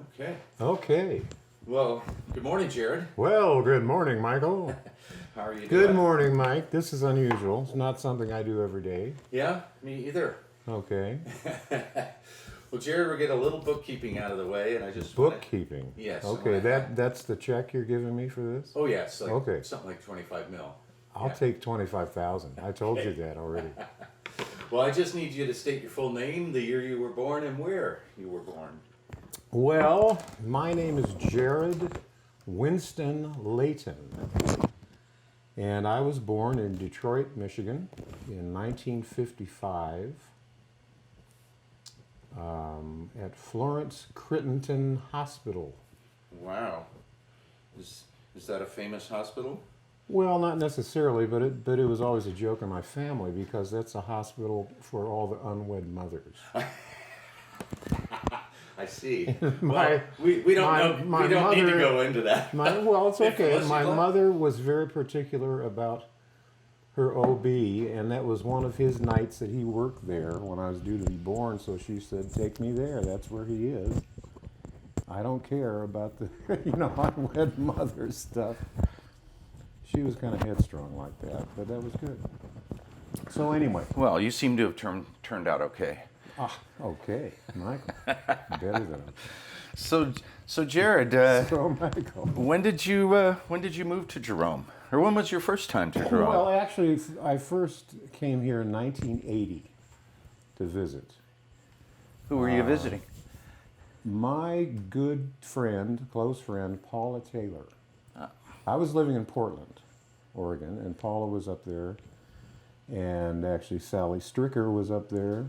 Okay. Okay. Well, good morning, Jared. Well, good morning, Michael. How are you Good doing? morning, Mike. This is unusual. It's not something I do every day. Yeah, me either. Okay. Well, Jared, we'll get a little bookkeeping out of the way, and I just Bookkeeping. Yes, I Okay, wanna- that's the check you're giving me for this? Oh, yes, like Okay. something like 25 mil. I'll Yeah. take 25,000. I told you that already. Well, I just need you to state your full name, the year you were born, and where you were born. Well, my name is Jared Winston Leighton. And I was born in Detroit, Michigan in 1955 at Florence Crittenton Hospital. Wow. Is that a famous hospital? Well, not necessarily, but it was always a joke in my family because that's a hospital for all the unwed mothers. I see. My- Well, we don't my- know. my We don't need to mother- go into that. Well, it's If- okay. unless My you'd like. mother was very particular about her OB, and that was one of his nights that he worked there when I was due to be born. So she said, "Take me there. That's where he is. I don't care about the unwed mother stuff." She was kind of headstrong like that, but that was good. So anyway, Well, you seem to have turned out okay. okay, Michael, better than So Jared, so Michael. when did you move to Jerome, or when was your first time to Jerome? Well, actually, I first came here in 1980 to visit. Who were you visiting? My good friend, close friend, Paula Taylor. I was living in Portland, Oregon, and Paula was up there, and actually Sally Stricker was up there,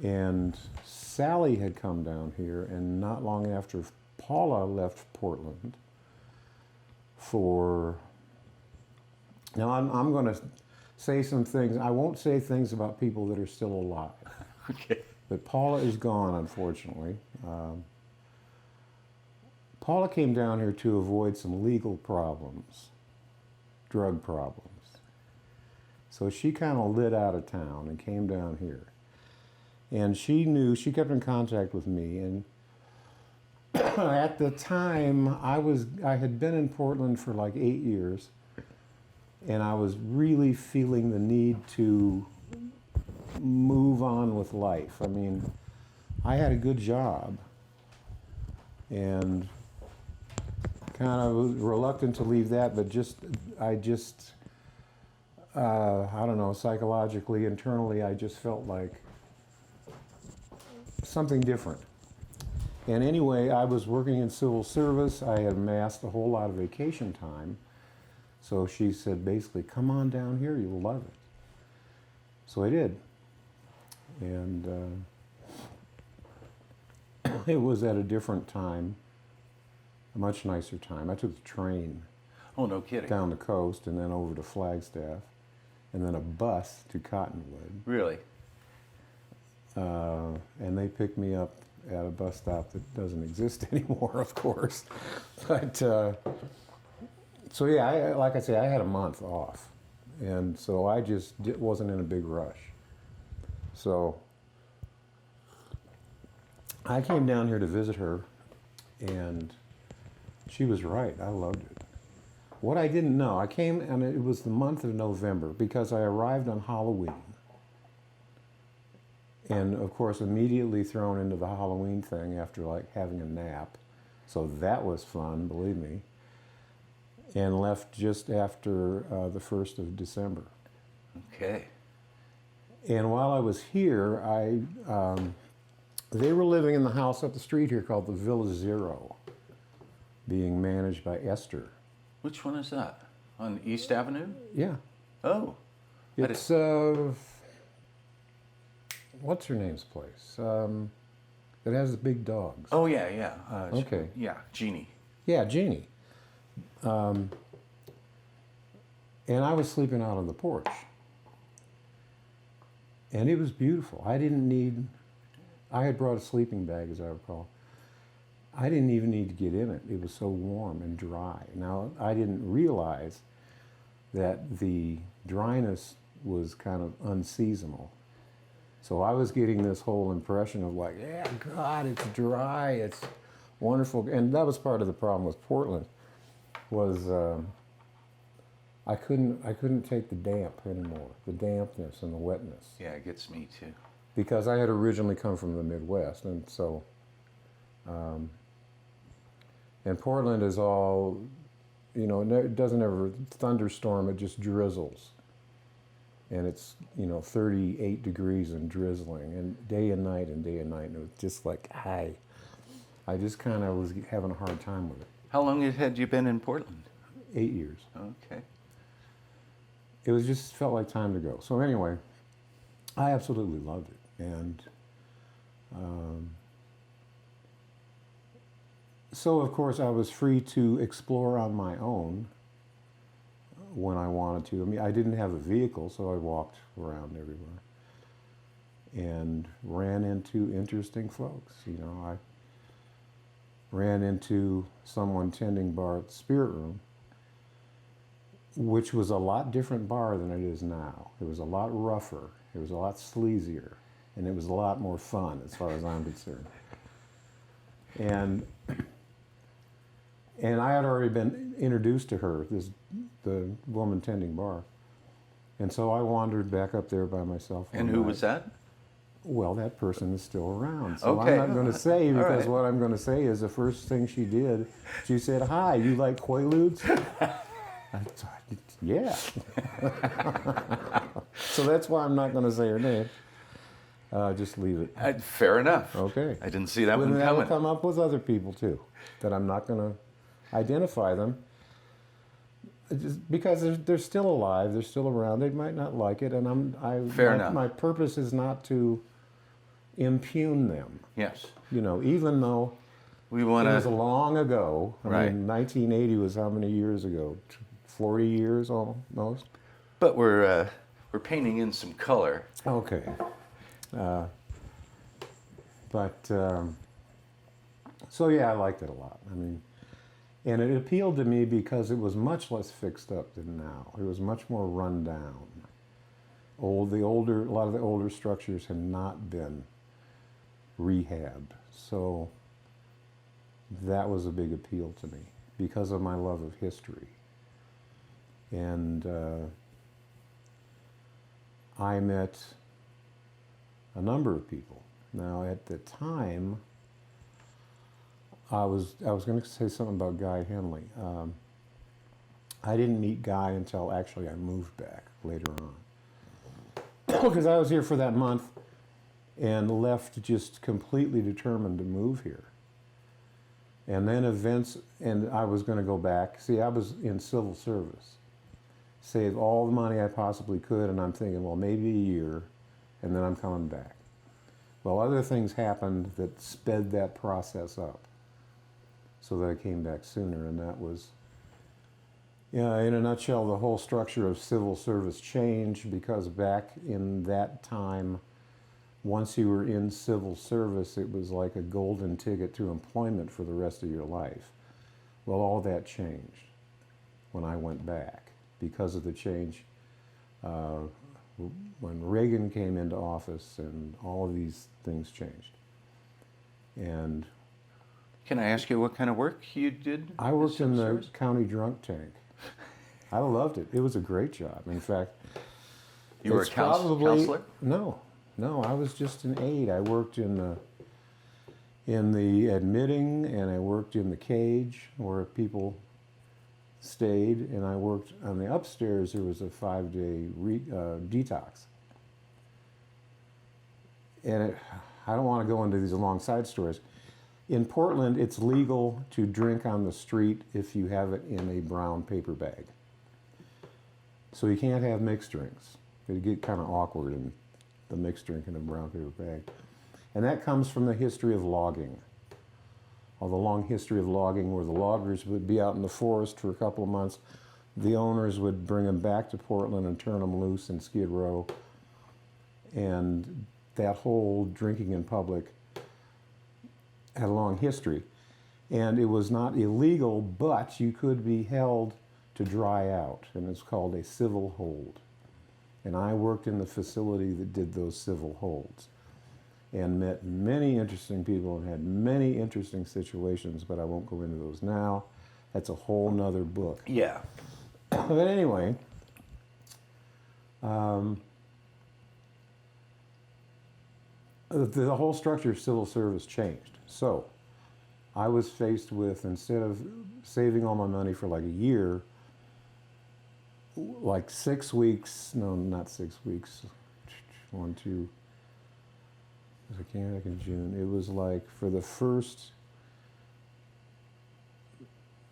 and Sally had come down here, and not long after Paula left Portland for... Now, I'm going to say some things. I won't say things about people that are still alive. Okay. But Paula is gone, unfortunately. Paula came down here to avoid some legal problems, drug problems. So she kind of lit out of town and came down here. And she kept in contact with me. And at the time, I had been in Portland for like 8 years. And I was really feeling the need to move on with life. I mean, I had a good job and kind of was reluctant to leave that, but I don't know, psychologically, internally, I just felt like something different. And anyway, I was working in civil service. I had amassed a whole lot of vacation time. So she said, basically, come on down here, you'll love it. So I did. And it was at a different time, a much nicer time. I took the train Oh, no kidding. down the coast and then over to Flagstaff, and then a bus to Cottonwood. Really? And they picked me up at a bus stop that doesn't exist anymore, of course. But so yeah, like I say, I had a month off, and so I just wasn't in a big rush. So I came down here to visit her, and she was right. I loved it. What I didn't know, I came, and it was the month of November because I arrived on Halloween. And of course, immediately thrown into the Halloween thing after like having a nap. So that was fun, believe me. And left just after the 1st of December. Okay. And while I was here, they were living in the house up the street here called the Villa Zero, being managed by Esther. Which one is that? On East Avenue? Yeah. Oh. It's, what's her name's place? It has the big dogs. Oh, yeah, yeah. Okay. Yeah, Jeannie. Yeah, Jeannie. And I was sleeping out on the porch. And it was beautiful. I had brought a sleeping bag, as I recall. I didn't even need to get in it. It was so warm and dry. Now, I didn't realize that the dryness was kind of unseasonal. So I was getting this whole impression of like, yeah, God, it's dry, it's wonderful. And that was part of the problem with Portland, was I couldn't take the damp anymore, the dampness and the wetness. Yeah, it gets me too. Because I had originally come from the Midwest, and so, and Portland is all, it doesn't ever thunderstorm, it just drizzles. And it's, 38 degrees and drizzling, and day and night and day and night, and it was just like, I just kind of was having a hard time with it. How long had you been in Portland? 8 years. Okay. It was just felt like time to go. So anyway, I absolutely loved it. And so, of course, I was free to explore on my own when I wanted to. I mean, I didn't have a vehicle, so I walked around everywhere and ran into interesting folks. I ran into someone tending bar at the Spirit Room, which was a lot different bar than it is now. It was a lot rougher, it was a lot sleazier, and it was a lot more fun as far as I'm concerned. And I had already been introduced to her, the woman tending bar. And so I wandered back up there by myself. And who was that? Well, that person is still around. So Okay. I'm not going to say, because right. what I'm going to say is the first thing she did, she said, "Hi, you like Quaaludes?" I thought, yeah. So that's why I'm not going to say her name. Just leave it. Fair enough. Okay. I didn't see that Well, one that will coming. come up with other people too, that I'm not going to identify them. Just because they're still alive, they're still around. They might not like it, and Fair enough. My purpose is not to impugn them. Yes. Even though We it want was to. long ago. I Right. mean, 1980 was how many years ago? 40 years almost. But we're painting in some color. Okay. So yeah, I liked it a lot. I mean, and it appealed to me because it was much less fixed up than now. It was much more run down. A lot of the older structures had not been rehabbed. So that was a big appeal to me because of my love of history. And I met a number of people. Now, at the time, I was going to say something about Guy Henley. I didn't meet Guy until actually I moved back later on. Because I was here for that month and left just completely determined to move here. And then events, and I was going to go back. See, I was in civil service. Save all the money I possibly could, and I'm thinking, well, maybe a year, and then I'm coming back. Well, other things happened that sped that process up so that I came back sooner, and that was, in a nutshell, the whole structure of civil service changed because back in that time, once you were in civil service, it was like a golden ticket to employment for the rest of your life. Well, all that changed when I went back because of the change when Reagan came into office, and all of these things changed. And Can I ask you what kind of work you did? I worked in the service? county drunk tank. I loved it. It was a great job. In fact, You were a it's probably- counselor? No, I was just an aide. I worked in the admitting, and I worked in the cage where people stayed, and I worked on the upstairs. There was a 5-day detox. And I don't want to go into these long side stories. In Portland, it's legal to drink on the street if you have it in a brown paper bag. So you can't have mixed drinks. It'd get kind of awkward in the mixed drink in a brown paper bag. And that comes from the history of logging. All the long history of logging, where the loggers would be out in the forest for a couple of months. The owners would bring them back to Portland and turn them loose in Skid Row. And that whole drinking in public had a long history. And it was not illegal, but you could be held to dry out, and it's called a civil hold. And I worked in the facility that did those civil holds and met many interesting people and had many interesting situations, but I won't go into those now. That's a whole nother book. Yeah. But anyway, the whole structure of civil service changed. So I was faced with, instead of saving all my money for like a year, like 6 weeks, no, not 6 weeks, 1, 2, I came back in June. It was like for the first,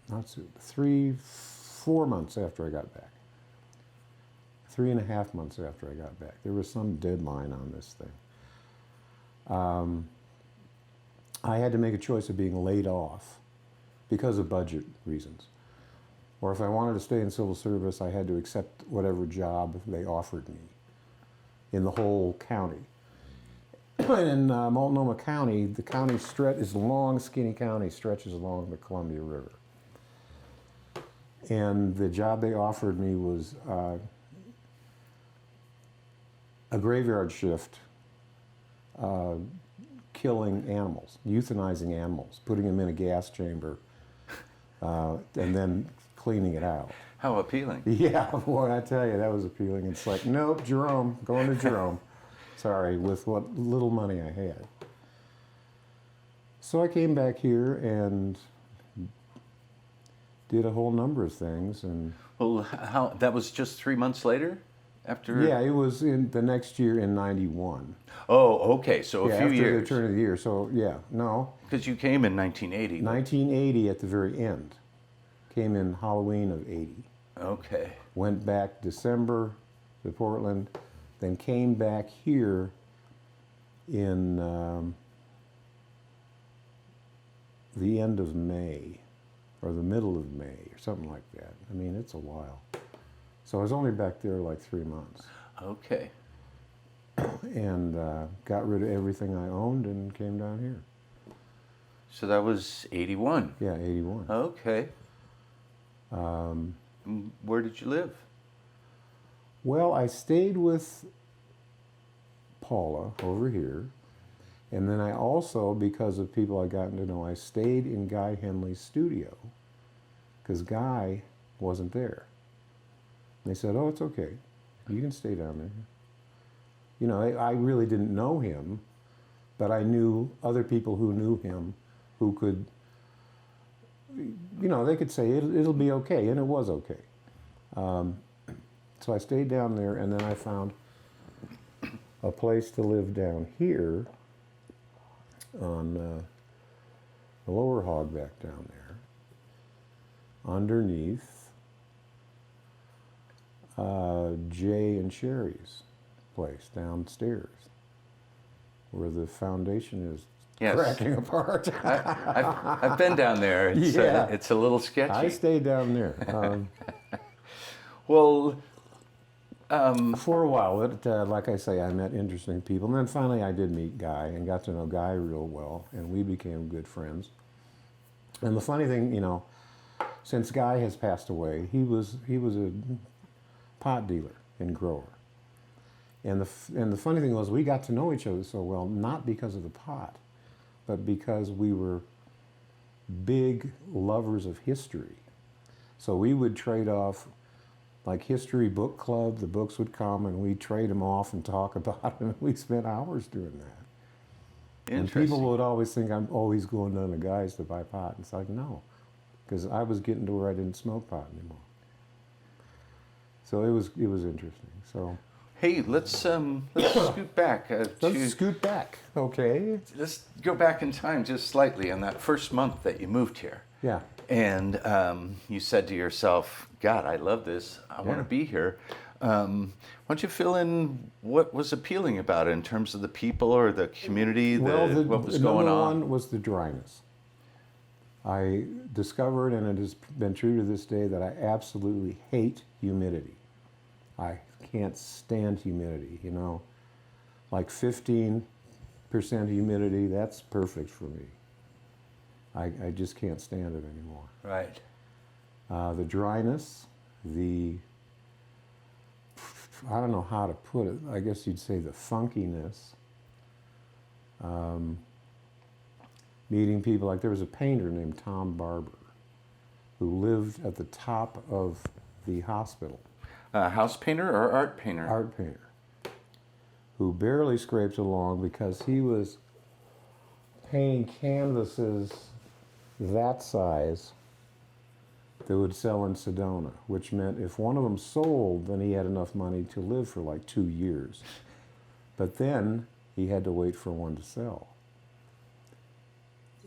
not 3, 4 months after I got back. 3.5 months after I got back. There was some deadline on this thing. I had to make a choice of being laid off because of budget reasons. Or if I wanted to stay in civil service, I had to accept whatever job they offered me in the whole county. In Multnomah County, the county is a long, skinny county, stretches along the Columbia River. And the job they offered me was a graveyard shift, killing animals, euthanizing animals, putting them in a gas chamber, and then cleaning it out. How appealing. Yeah, boy, I tell you, that was appealing. It's like, nope, Jerome, going to Jerome. Sorry, with what little money I had. So I came back here and did a whole number of things. And Well, how that was just 3 months later? After? yeah, it was in the next year in '91. Oh, okay, so a few after years. the turn of the year. So yeah, no, Because you came in 1980. 1980 at the very end. Came in Halloween of '80. Okay. Went back December to Portland, then came back here in the end of May, or the middle of May, or something like that. I mean, it's a while. So I was only back there like 3 months. Okay. And got rid of everything I owned and came down here. So that was 81. Yeah, '81. Okay. Where did you live? Well, I stayed with Paula over here. And then I also, because of people I'd gotten to know, I stayed in Guy Henley's studio. Because Guy wasn't there. And they said, oh, it's okay. You can stay down there. You know, I really didn't know him, but I knew other people who knew him who could, you know, they could say it'll be okay, and it was okay. So I stayed down there, and then I found a place to live down here on the lower hogback down there, underneath Jay and Sherry's place downstairs, where the foundation is Yes. cracking apart. I've been down there. It's, Yeah. it's a little sketchy. I stayed down there Well, for a while. Like I say, I met interesting people, and then finally I did meet Guy and got to know Guy real well, and we became good friends. And the funny thing, you know, since Guy has passed away, he was a pot dealer and grower. And the funny thing was, we got to know each other so well, not because of the pot, but because we were big lovers of history. So we would trade off, like history book club, the books would come and we'd trade them off and talk about them. We spent hours doing that. And people would always think I'm always going down to Guy's to buy pot. And it's like, no, because I was getting to where I didn't smoke pot anymore. So it was interesting. So hey, let's scoot back. let's scoot back, okay? Let's go back in time just slightly on that first month that you moved here. Yeah. And you said to yourself, God, I love this. I want to be here. Why don't you fill in what was appealing about it in terms of the people or the community, what was going on? Number one was the dryness. I discovered, and it has been true to this day, that I absolutely hate humidity. I can't stand humidity, you know. Like 15% humidity, that's perfect for me. I just can't stand it anymore. Right. The dryness, the I don't know how to put it, I guess you'd say the funkiness. Meeting people, like there was a painter named Tom Barber who lived at the top of the hospital. House painter or art painter? Art painter. Who barely scraped along because he was painting canvases that size that would sell in Sedona, which meant if one of them sold, then he had enough money to live for like 2 years. But then he had to wait for one to sell.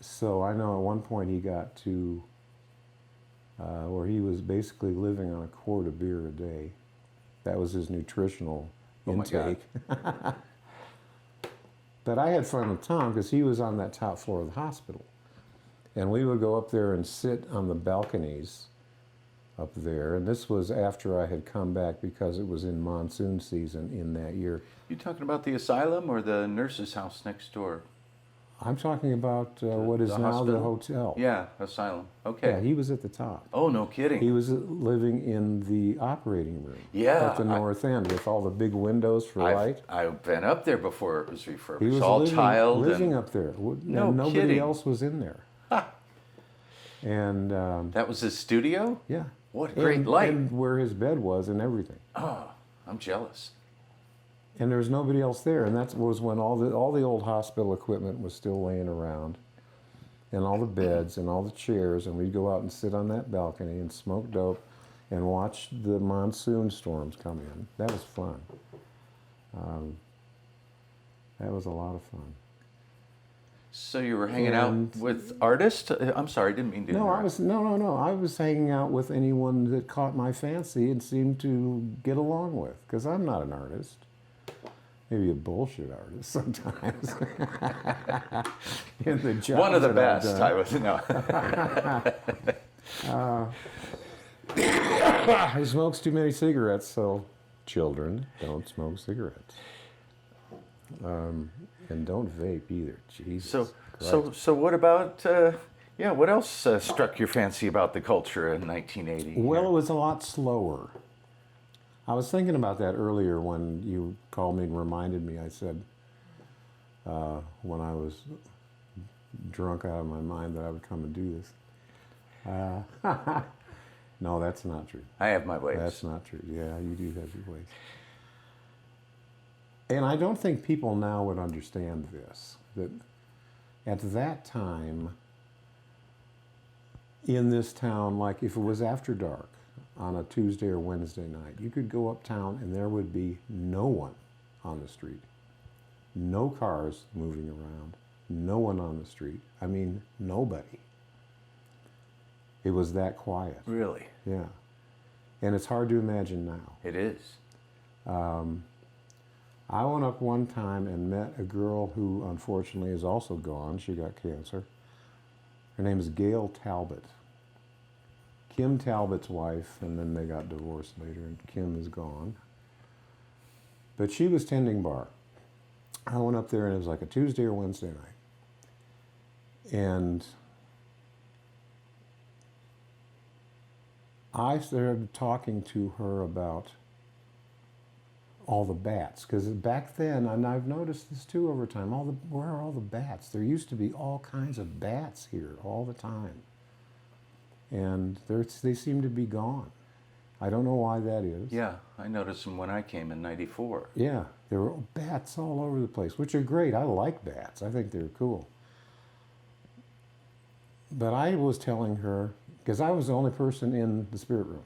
So I know at one point he got to where he was basically living on a quart of beer a day. That was his nutritional intake. But I had fun with Tom because he was on that top floor of the hospital. And we would go up there and sit on the balconies up there. And this was after I had come back because it was in monsoon season in that year. You talking about the asylum or the nurse's house next door? I'm talking about what is now the hotel. Yeah, asylum. Okay. Yeah, he was at the top. Oh, no kidding. He was living in the operating room. Yeah. At the north end with all the big windows for light. I've been up there before it was refurbished. He was all tiled. living up there. No and nobody kidding. else was in there. And that was his studio? yeah. What great light. And where his bed was and everything. Oh, I'm jealous. And there was nobody else there. And that was when all the old hospital equipment was still laying around. And all the beds and all the chairs. And we'd go out and sit on that balcony and smoke dope and watch the monsoon storms come in. That was fun. That was a lot of fun. So you were hanging out with artists? I'm sorry, I didn't mean to interrupt. No. I was hanging out with anyone that caught my fancy and seemed to get along with. Because I'm not an artist. Maybe a bullshit artist sometimes. In the jobs One of the that I've best, done. He smokes too many cigarettes, so children, don't smoke cigarettes. And don't vape either. Jesus So what about, what else struck your fancy about the culture in 1980? Well, it was a lot slower. I was thinking about that earlier when you called me and reminded me. I said, when I was drunk out of my mind that I would come and do this. No, that's not true. I have my ways. That's not true. Yeah, you do have your ways. And I don't think people now would understand this, that at that time in this town, like if it was after dark on a Tuesday or Wednesday night, you could go uptown and there would be no one on the street. No cars moving around, no one on the street. I mean, nobody. It was that quiet. Really? Yeah. And it's hard to imagine now. It is. I went up one time and met a girl who unfortunately is also gone. She got cancer. Her name is Gail Talbot. Kim Talbot's wife, and then they got divorced later, and Kim is gone. But she was tending bar. I went up there and it was like a Tuesday or Wednesday night. And I started talking to her about all the bats, because back then, and I've noticed this too over time, where are all the bats? There used to be all kinds of bats here all the time. And they seem to be gone. I don't know why that is. Yeah, I noticed them when I came in '94. Yeah, there were bats all over the place, which are great. I like bats. I think they're cool. But I was telling her, because I was the only person in the spirit room.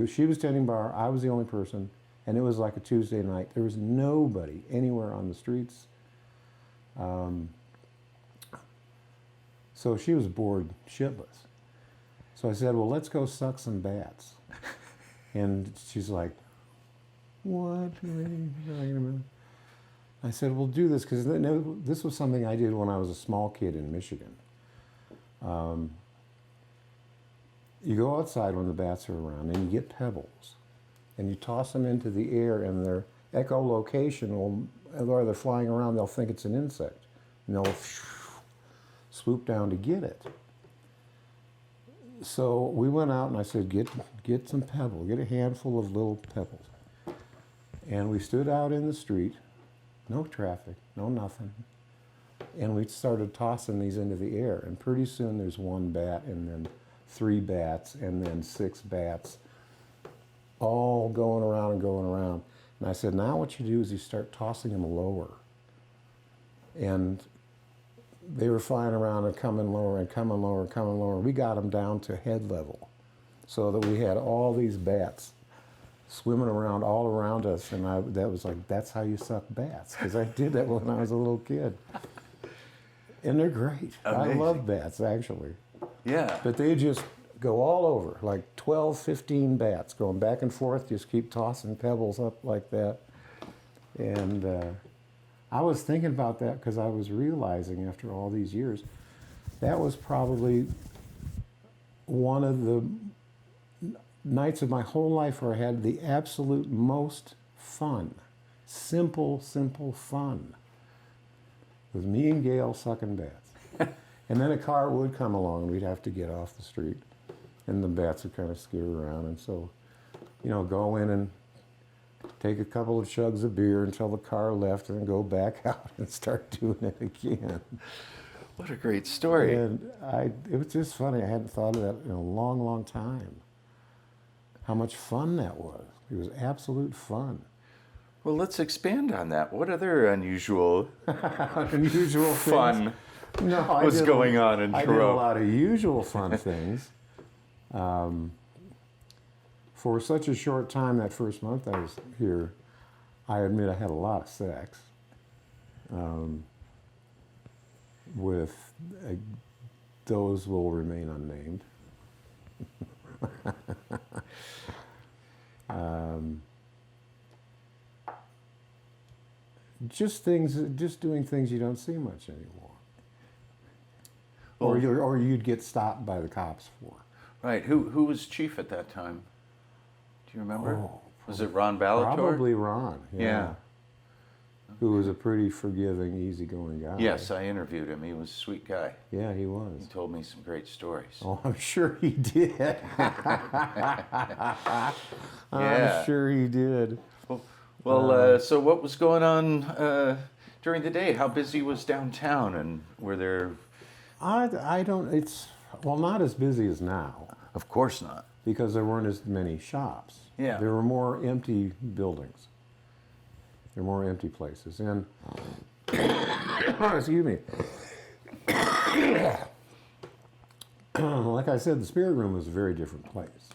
She was tending bar, I was the only person, and it was like a Tuesday night. There was nobody anywhere on the streets. So she was bored shitless. So I said, well, let's go suck some bats. And she's like, what? I said, we'll do this, because this was something I did when I was a small kid in Michigan. You go outside when the bats are around, and you get pebbles, and you toss them into the air, and their echolocation will, while they're flying around, they'll think it's an insect, and they'll swoop down to get it. So we went out, and I said, get some pebbles, get a handful of little pebbles. And we stood out in the street, no traffic, no nothing. And we started tossing these into the air. And pretty soon there's one bat, and then 3 bats, and then 6 bats, all going around and going around. And I said, now what you do is you start tossing them lower. And they were flying around and coming lower and coming lower and coming lower. We got them down to head level so that we had all these bats swimming around all around us. And that was like, that's how you suck bats. Because I did that when I was a little kid. And they're great. Amazing. I love bats, actually. Yeah. But they just go all over, like 12, 15 bats going back and forth, just keep tossing pebbles up like that. And I was thinking about that because I was realizing after all these years, that was probably one of the nights of my whole life where I had the absolute most fun. Simple fun. With me and Gail sucking bats. And then a car would come along and we'd have to get off the street. And the bats would kind of skitter around. And so, go in and take a couple of chugs of beer until the car left and then go back out and start doing it again. What a great story. And it was just funny. I hadn't thought of that in a long, long time. How much fun that was. It was absolute fun. Well, let's expand on that. What other unusual Unusual fun things? was going on in I did a Jerome? lot of usual fun things. For such a short time, that first month I was here, I admit I had a lot of sex with those will remain unnamed. Just doing things you don't see much anymore. Well, Or you'd get stopped by the cops for. right. Who was chief at that time? Do you remember? Oh, was it Ron Balator? Probably Ron. Yeah. Who was a pretty forgiving, easygoing guy. Yes, I interviewed him. He was a sweet guy. Yeah, he He was. told me some great stories. Oh, I'm sure he did. Yeah. I'm sure he did. Well, so what was going on during the day? How busy was downtown, and were there? I don't, not as busy as now, Of course not. because there weren't as many shops. Yeah. There were more empty buildings. There were more empty places. And, excuse me. Like I said, the Spirit Room was a very different place.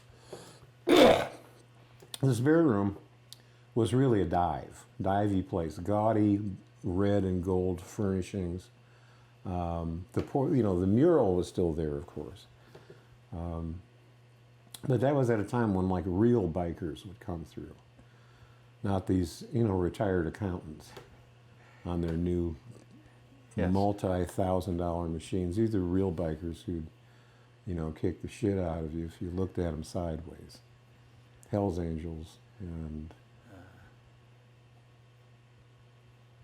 The Spirit Room was really a divey place, gaudy red and gold furnishings. The mural was still there, of course. But that was at a time when like real bikers would come through. Not these, retired accountants on their new Yes. multi-$1,000 machines. These are real bikers who'd, kick the shit out of you if you looked at them sideways. Hell's Angels and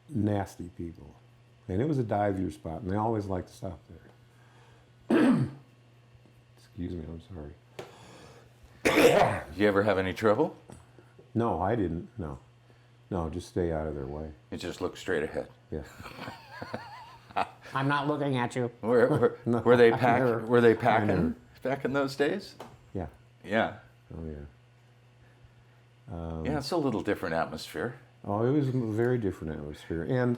nasty people. And it was a dive-year spot, and they always liked to stop there. Excuse me, I'm sorry. You ever have any trouble? No, I didn't. No, just stay out of their way. You just look straight ahead. Yeah. I'm not looking at you. Were they pack? Were they packing back in those days? Yeah. Yeah. Oh, yeah. Yeah, it's a little different atmosphere. Oh, it was a very different atmosphere. And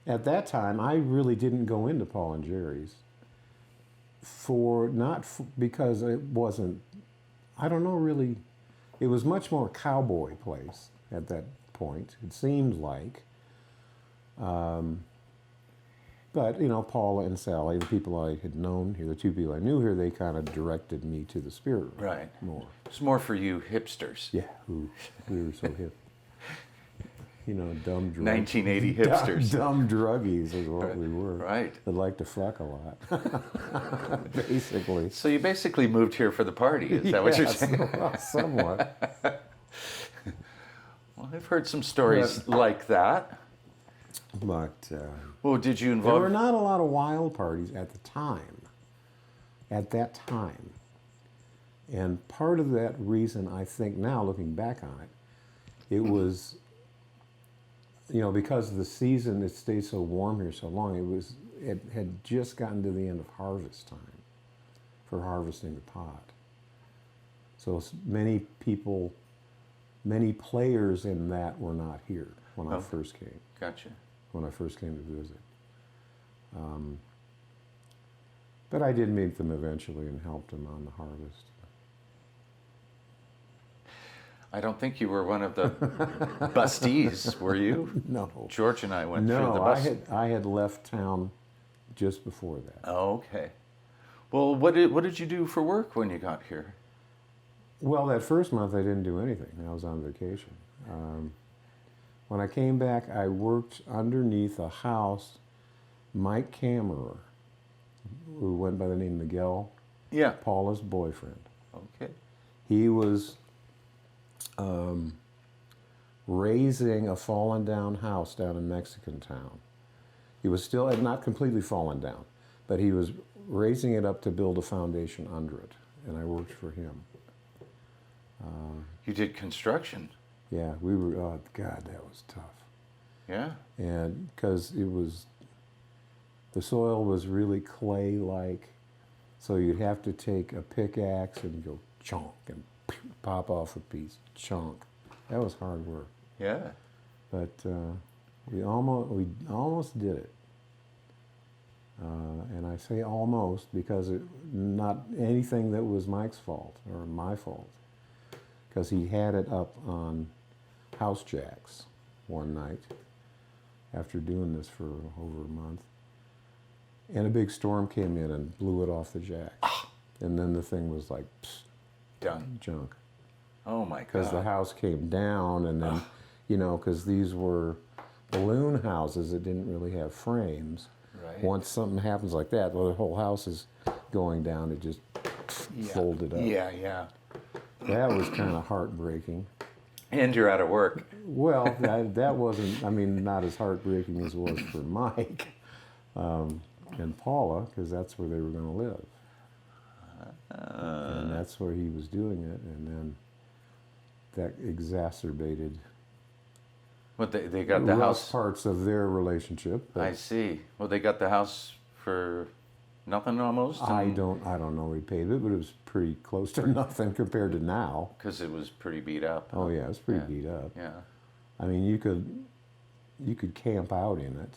at that time, I really didn't go into Paul and Jerry's because it wasn't, I don't know really, it was much more a cowboy place at that point, it seemed like. But, Paula and Sally, the people I had known here, the two people I knew here, they kind of directed me to the Spirit Room. Right. More. It's more for you hipsters. Yeah, we were so hip. Dumb druggies. 1980 hipsters. Dumb druggies is what we were. Right. That like to fuck a lot. Basically. So you basically moved here for the party, is that what you're saying? Somewhat. Well, I've heard some stories like that. But Well, did you there involve... were not a lot of wild parties at the time. At that time. And part of that reason, I think now, looking back on it, it was because the season, it stayed so warm here so long, it had just gotten to the end of harvest time for harvesting the pot. So many people, many players in that were not here when I first came. Gotcha. When I first came to visit. But I did meet them eventually and helped them on the harvest. I don't think you were one of the bustees, were you? No. George and I went through the bus. No, I had left town just before that. Oh, okay. Well, what did you do for work when you got here? Well, that first month I didn't do anything. I was on vacation. When I came back, I worked underneath a house. Mike Kammerer, who went by the name Miguel, Yeah. Paula's boyfriend. Okay. He was raising a fallen down house down in Mexican Town. He was still, had not completely fallen down, but he was raising it up to build a foundation under it, and I worked for him. You did construction. Yeah, we were, oh God, that was tough. Yeah. And because the soil was really clay-like, so you'd have to take a pickaxe and go chonk and pop off a piece, chonk. That was hard work. Yeah. But we almost did it. And I say almost because not anything that was Mike's fault or my fault, because he had it up on house jacks one night after doing this for over a month. And a big storm came in and blew it off the jack. And then the thing was like, psst, Done. junk. Oh my God. Because the house came down and then, because these were balloon houses that didn't really have frames. Right. Once something happens like that, well, the whole house is going down, it just folded up. Yeah, yeah. That was kind of heartbreaking. And you're out of work. Well, that wasn't, not as heartbreaking as it was for Mike and Paula, because that's where they were going to live. And that's where he was doing it, and then that exacerbated What they got the rough house. parts of their relationship. I see. Well, they got the house for nothing almost. I don't know we paid it, but it was pretty close to nothing compared to now. Because it was pretty beat up. Oh yeah, it was pretty beat up. Yeah. I mean, you could camp out in it.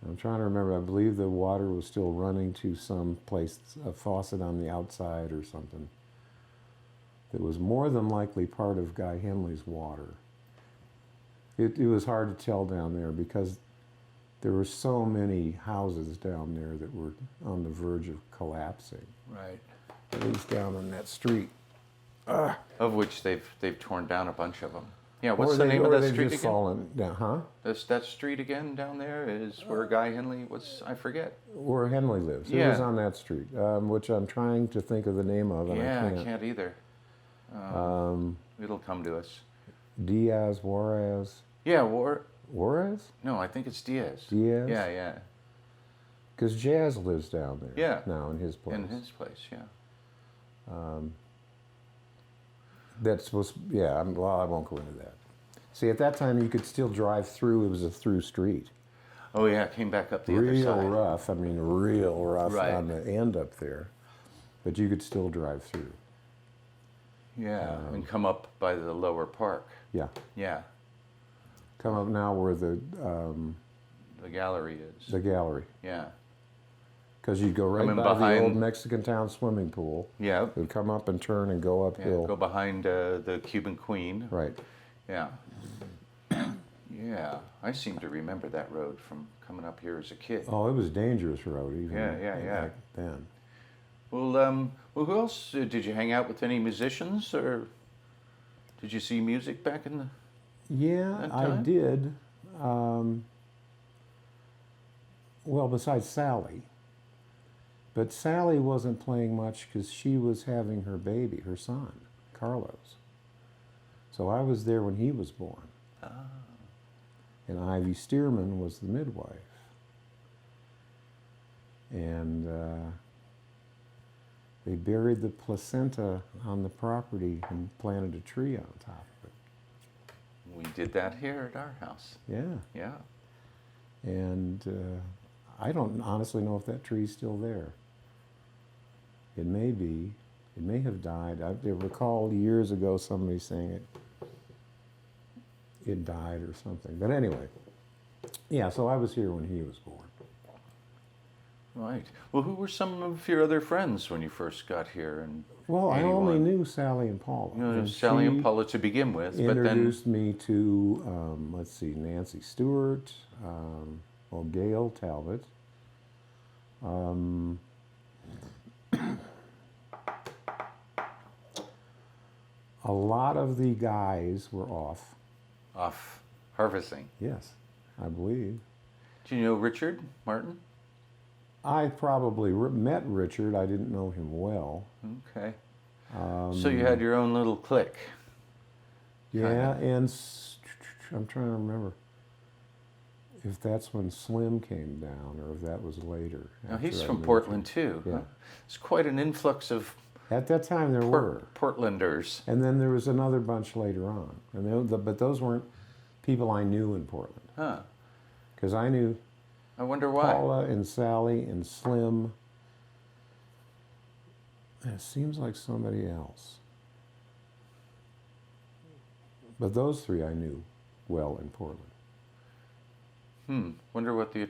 I'm trying to remember. I believe the water was still running to some place, a faucet on the outside or something. That was more than likely part of Guy Henley's water. It was hard to tell down there because there were so many houses down there that were on the verge of collapsing. Right. At least down on that street. Of which they've torn down a bunch of them. Yeah. What's the name of that street just again? fallen down, huh? That street again down there is where Guy Henley was. I forget. Where Henley lives. It Yeah. was on that street, which I'm trying to think of the name of, and Yeah, I I can't. can't either. It'll come to us. Diaz, Juarez. Yeah. Juarez? No, I think it's Diaz. Diaz? Yeah, yeah. Because Jazz lives down there. Yeah. Now in his place. In his place, yeah. That's supposed to, yeah, well, I won't go into that. See, at that time you could still drive through, it was a through street. Oh yeah, it came back up the other Real side. rough, real rough Right. on the end up there. But you could still drive through. Yeah, and come up by the lower park. Yeah. Yeah, Come up now where the gallery is. gallery. Yeah, Because you'd go right Coming by behind- the old Mexican Town swimming pool. yeah. It would come up and turn and go Yeah, uphill. go behind the Cuban Queen. Right. Yeah. Yeah, I seem to remember that road from coming up here as a kid. Oh, it was a dangerous road even Yeah. back then. Well, who else? Did you hang out with any musicians, or did you see music back in the... Yeah, That I time? did. Well, besides Sally. But Sally wasn't playing much because she was having her baby, her son, Carlos. So I was there when he was born. And Ivy Stearman was the midwife. And they buried the placenta on the property and planted a tree on top of it. We did that here at our house. Yeah. Yeah. And I don't honestly know if that tree's still there. It may be. It may have died. I recall years ago somebody saying it died or something. But anyway, yeah, so I was here when he was born. Right. Well, who were some of your other friends when you first got here? Well, I only knew Sally and Paula. You know, Sally and Paula to begin with, but then introduced me to, let's see, Nancy Stewart, Gail Talbot. A lot of the guys were off. Off harvesting. Yes, I believe. Do you know Richard Martin? I probably met Richard. I didn't know him well. Okay. So you had your own little clique. Yeah, and I'm trying to remember if that's when Slim came down or if that was later. Now he's from Portland too. Yeah. Huh? It's quite an influx of at that time there were Portlanders. And then there was another bunch later on. But those weren't people I knew in Portland. Huh. Because I knew I wonder why. Paula and Sally and Slim. It seems like somebody else. But those three I knew well in Portland. Wonder what the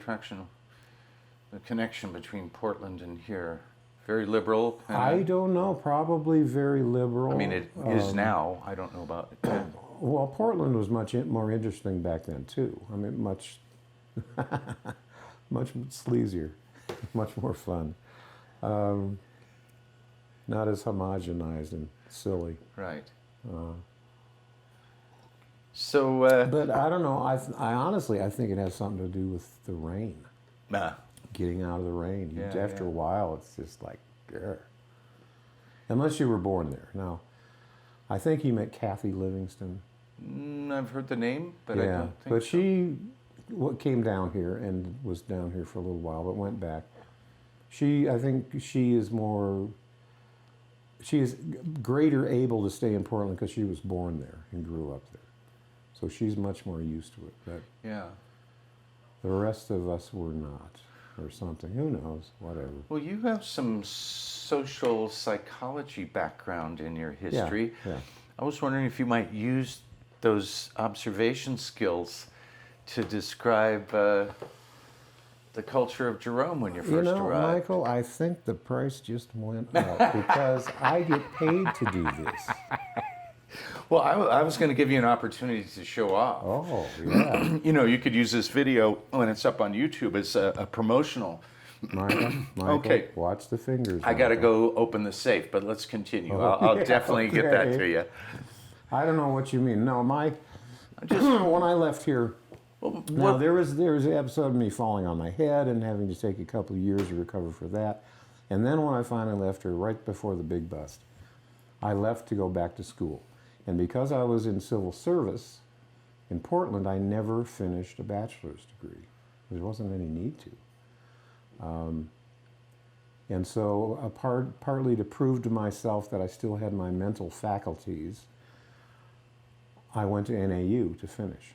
connection between Portland and here. Very liberal? I don't know. Probably very liberal. I mean, it is now. I don't know about it then. Well, Portland was much more interesting back then, too. I mean, much sleazier, much more fun. Not as homogenized and silly. Right. So. But I don't know. I honestly, I think it has something to do with the rain. Getting out of the rain. Yeah, After a while, it's just like, grr. Unless you were born there. Now, I think he met Kathy Livingston. I've heard the name, but I don't think but so. she came down here and was down here for a little while, but went back. I think she is greater able to stay in Portland because she was born there and grew up there. So she's much more used to it. But yeah. the rest of us were not, or something. Who knows? Whatever. Well, you have some social psychology background in your history. Yeah. I was wondering if you might use those observation skills to describe the culture of Jerome when you first arrived. Michael, I think the price just went up because I get paid to do this. Well, I was going to give you an opportunity to show off. Oh, yeah. You know, you could use this video when it's up on YouTube as a promotional. Michael, okay. Watch the fingers. I got to go open the safe, but let's continue. I'll definitely get that to you. I don't know what you mean. No, when I left here, there was an episode of me falling on my head and having to take a couple of years to recover for that. And then when I finally left here, right before the big bust, I left to go back to school. And because I was in civil service in Portland, I never finished a bachelor's degree. There wasn't any need to. And so partly to prove to myself that I still had my mental faculties, I went to NAU to finish.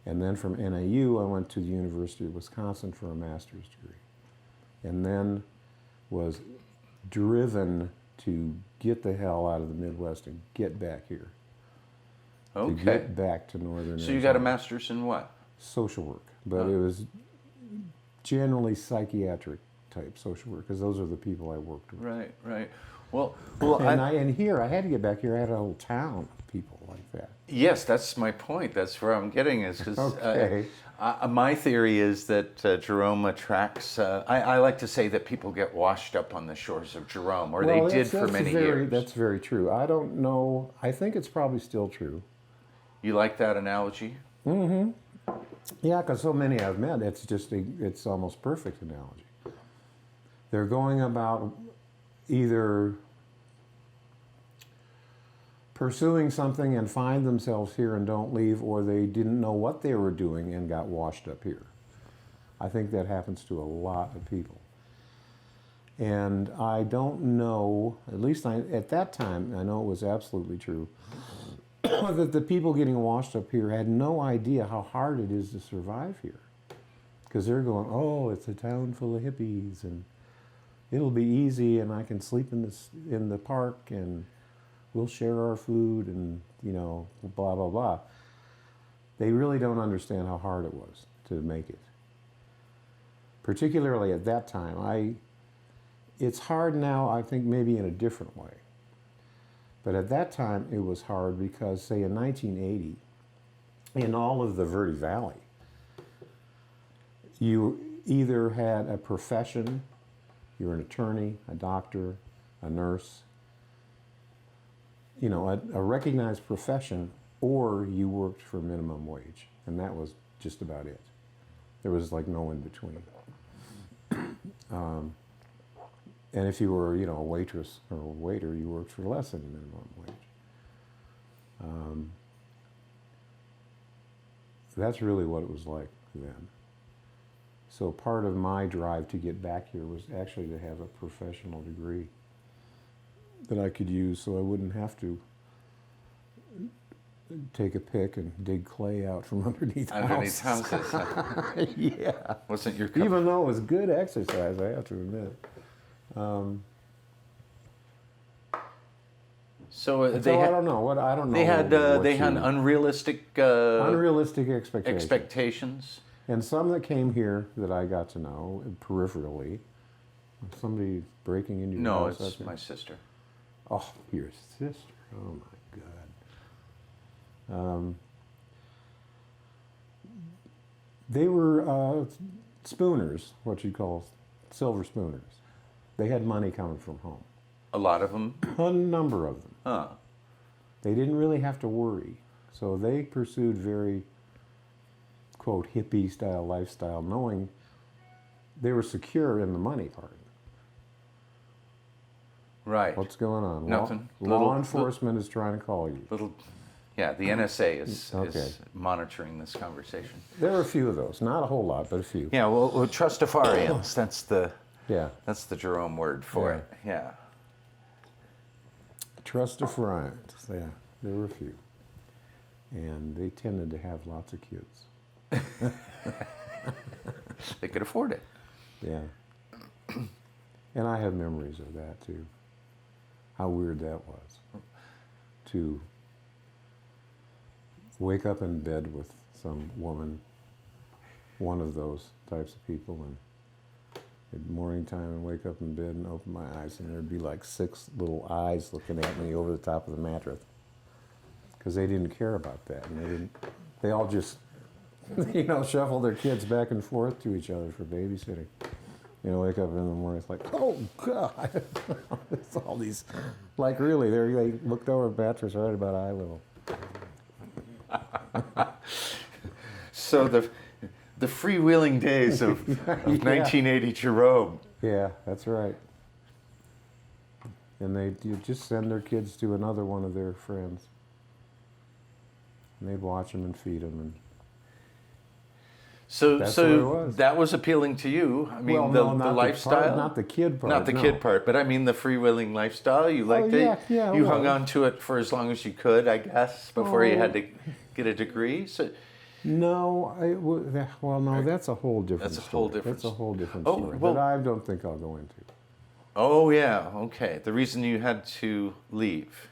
And then from NAU, I went to the University of Wisconsin for a master's degree. And then was driven to get the hell out of the Midwest and get back here. Okay. To get back to Northern So you got a master's in what? Social work. But it was generally psychiatric type social work, because those are the people I worked with. Right. Well, and here, I had to get back here. I had a whole town of people like that. Yes, that's my point. That's where I'm getting is because Okay. My theory is that Jerome attracts. I like to say that people get washed up on the shores of Jerome, or they did for many years. That's very true. I don't know. I think it's probably still true. You like that analogy? Mm-hmm. Yeah, because so many I've met, it's almost perfect analogy. They're going about either pursuing something and find themselves here and don't leave, or they didn't know what they were doing and got washed up here. I think that happens to a lot of people. And I don't know, at least at that time, I know it was absolutely true. that the people getting washed up here had no idea how hard it is to survive here. Because they're going, oh, it's a town full of hippies, and it'll be easy, and I can sleep in the park, and we'll share our food, and, you know, blah, blah, blah. They really don't understand how hard it was to make it. Particularly at that time. It's hard now, I think, maybe in a different way. But at that time, it was hard because, say, in 1980, in all of the Verde Valley, you either had a profession, you were an attorney, a doctor, a nurse, you know, a recognized profession, or you worked for minimum wage. And that was just about it. There was like no in between. And if you were, you know, a waitress or a waiter, you worked for less than minimum wage. That's really what it was like then. So part of my drive to get back here was actually to have a professional degree that I could use so I wouldn't have to take a pick and dig clay out from underneath houses. Houses. Yeah. Wasn't your Even though it was good exercise, I have to admit. So I don't know what I don't know. They had unrealistic unrealistic expectations. expectations. And some that came here that I got to know peripherally. Somebody breaking into your house. No, it's my sister. Oh, your sister. Oh my God. They were spooners, what you'd call silver spooners. They had money coming from home. A lot of them? A number of them. Huh. They didn't really have to worry. So they pursued very, quote, hippie-style lifestyle, knowing they were secure in the money part. Right. What's going on? Nothing. Law enforcement is trying to call you. Yeah, the NSA is Okay. monitoring this conversation. There are a few of those. Not a whole lot, but a few. Yeah, well trustafarians, Yeah. that's the Jerome word for it. Yeah. Trustafarians. Yeah, there were a few. And they tended to have lots of kids. They could afford it. Yeah. And I have memories of that too. How weird that was. To wake up in bed with some woman, one of those types of people, and at morning time and wake up in bed and open my eyes and there'd be like 6 little eyes looking at me over the top of the mattress. Because they didn't care about that. And they all just, you know, shuffle their kids back and forth to each other for babysitting. You know, wake up in the morning, it's like, oh, God. It's all these, like, really, they looked over the mattress right about eye level. So the freewheeling days of 1980 Jerome. Yeah, that's right. And you'd just send their kids to another one of their friends. And they'd watch them and feed them. And so that's what it was. That was appealing to you. I mean, well, the not lifestyle? Not the kid part. Not the no. kid part, but I mean the freewheeling lifestyle. You liked it? Yeah, you hung on to it for as long as you could, I guess, before you had to get a degree. So, no, no, that's a whole different That's a whole story. different That's a whole different Oh, story well- that I don't think I'll go into. oh yeah, okay. The reason you had to leave.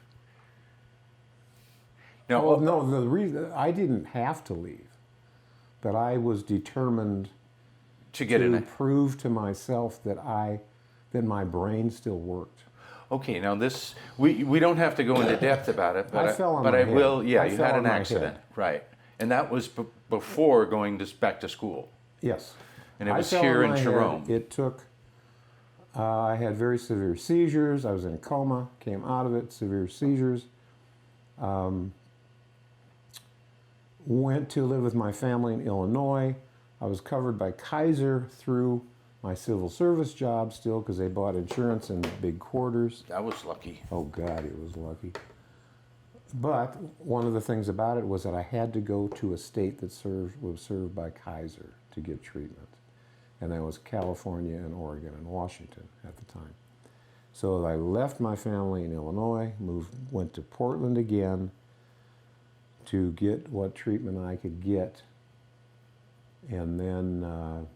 No, No, the reason I didn't have to leave, but I was determined to get in to it. prove to myself that my brain still worked. Okay, now this we don't have to go into depth about it, but I fell on but my I head. will. Yeah, I you fell had on an my accident, head. right? And that was before going back to school, Yes. and it was I fell here on in my head. Jerome. It took. I had very severe seizures. I was in a coma. Came out of it. Severe seizures. Went to live with my family in Illinois. I was covered by Kaiser through my civil service job still because they bought insurance in big quarters. That was lucky. Oh God, it was lucky. But one of the things about it was that I had to go to a state that was served by Kaiser to get treatment. And that was California and Oregon and Washington at the time. So I left my family in Illinois, went to Portland again, to get what treatment I could get, and then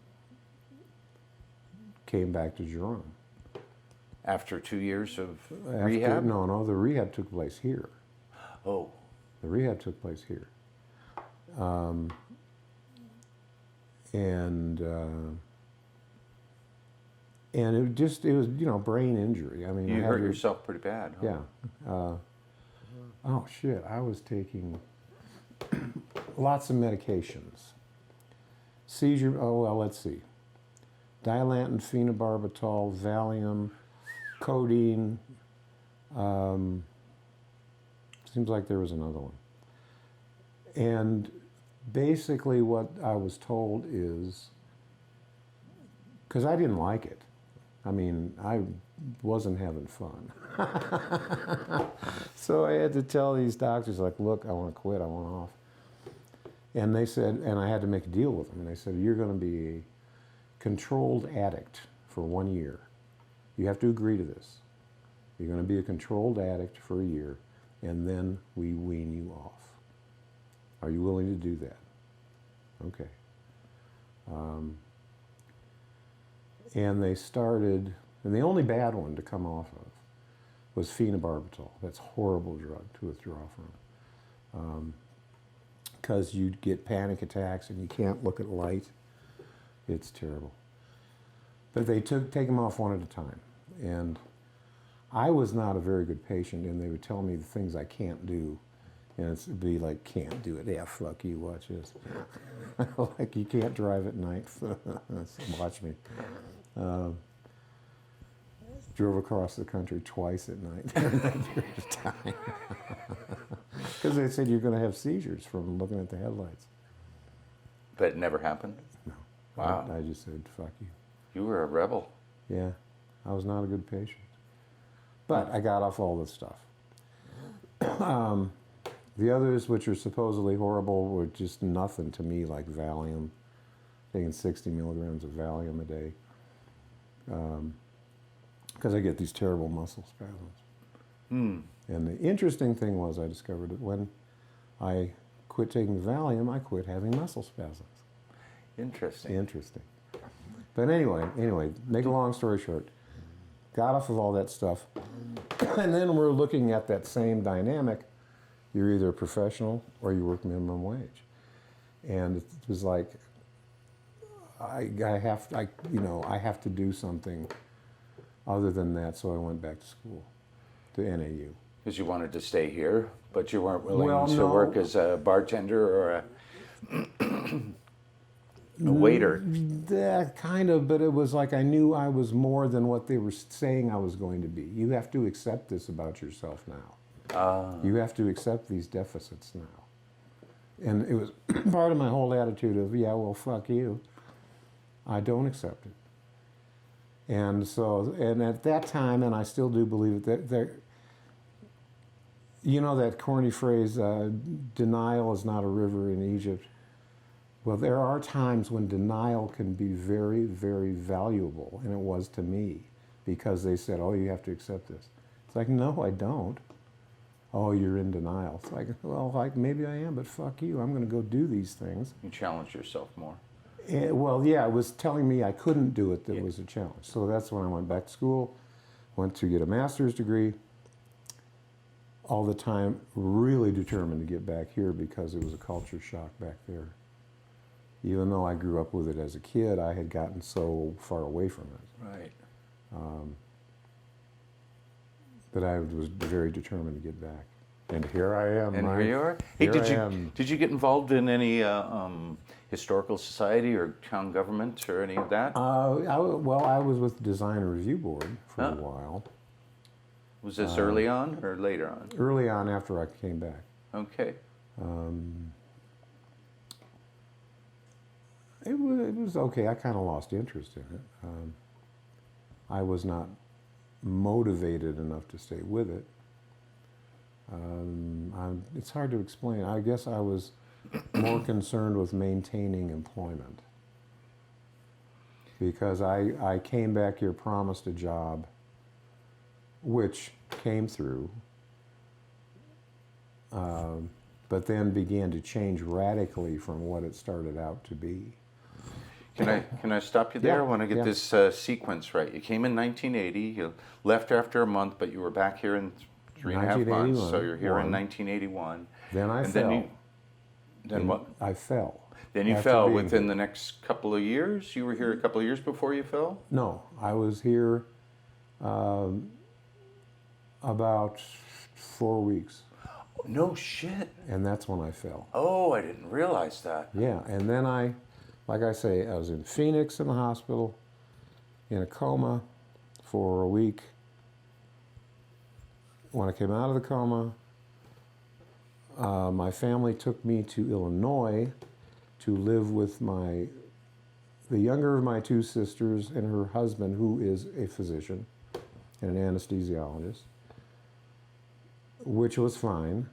came back to Jerome. After 2 years of After, rehab? No, the rehab took place here. Oh. The rehab took place here. And it was, brain injury. I mean, You hurt yourself pretty bad, huh? Yeah. Oh, shit. I was taking lots of medications. Seizure, let's see. Dilantin, phenobarbital, Valium, codeine. Seems like there was another one. And basically what I was told is, because I didn't like it. I mean, I wasn't having fun. So I had to tell these doctors, like, look, I want to quit, I want off. And they said, and I had to make a deal with them, and they said, you're going to be a controlled addict for 1 year. You have to agree to this. You're going to be a controlled addict for a year, and then we wean you off. Are you willing to do that? Okay. And they started, and the only bad one to come off of was phenobarbital. That's a horrible drug to withdraw from. Because you get panic attacks and you can't look at light. It's terrible. But they take them off one at a time. And I was not a very good patient, and they would tell me the things I can't do. And it'd be like, can't do it. Yeah, fuck you, watch this. Like, you can't drive at night. Watch me. Drove across the country twice at night during that period of time. Because they said you're going to have seizures from looking at the headlights. But it never happened? No. Wow. I just said, fuck you. You were a rebel. Yeah. I was not a good patient. But I got off all this stuff. The others, which are supposedly horrible, were just nothing to me, like Valium. Taking 60 milligrams of Valium a day. Because I get these terrible muscle spasms. And the interesting thing was, I discovered that when I quit taking Valium, I quit having muscle spasms. Interesting. But anyway, make a long story short, got off of all that stuff. And then we're looking at that same dynamic. You're either a professional or you work minimum wage. And it was like, I have to do something other than that, so I went back to school, to NAU. Because you wanted to stay here, but you weren't willing to work as a bartender or a waiter. That kind of, but it was like I knew I was more than what they were saying I was going to be. You have to accept this about yourself now. You have to accept these deficits now. And it was part of my whole attitude of, yeah, well, fuck you. I don't accept it. And so, and at that time, and I still do believe it, that there, you know that corny phrase, denial is not a river in Egypt. Well, there are times when denial can be very, very valuable, and it was to me, because they said, oh, you have to accept this. It's like, no, I don't. Oh, you're in denial. It's like, well, like, maybe I am, but fuck you. I'm going to go do these things. You challenge yourself more. Well, yeah, it was telling me I couldn't do it that was a challenge. So that's when I went back to school, went to get a master's degree, all the time really determined to get back here because it was a culture shock back there. Even though I grew up with it as a kid, I had gotten so far away from it. Right. That I was very determined to get back. And here I am. And here you are. Hey, did you get involved in any historical society or town government or any of that? I was with the Design and Review Board for a while. Was this early on or later on? Early on, after I came back. Okay. It was okay. I kind of lost interest in it. I was not motivated enough to stay with it. It's hard to explain. I guess I was more concerned with maintaining employment. Because I came back here, promised a job, which came through. but then began to change radically from what it started out to be. Can I stop you there? Yeah, I want to get yeah. this sequence right. You came in 1980. You left after a month, but you were back here in 3.5 months. So you're here in 1981. Then I and fell. Then what? I fell. Then you after fell being within here. the next couple of years? You were here a couple of years before you fell? No, I was here about 4 weeks, No shit. and that's when I fell. Oh, I didn't realize that. Yeah, and then like I say, I was in Phoenix in the hospital, in a coma for a week. When I came out of the coma, my family took me to Illinois to live with the younger of my two sisters and her husband, who is a physician and an anesthesiologist, which was fine.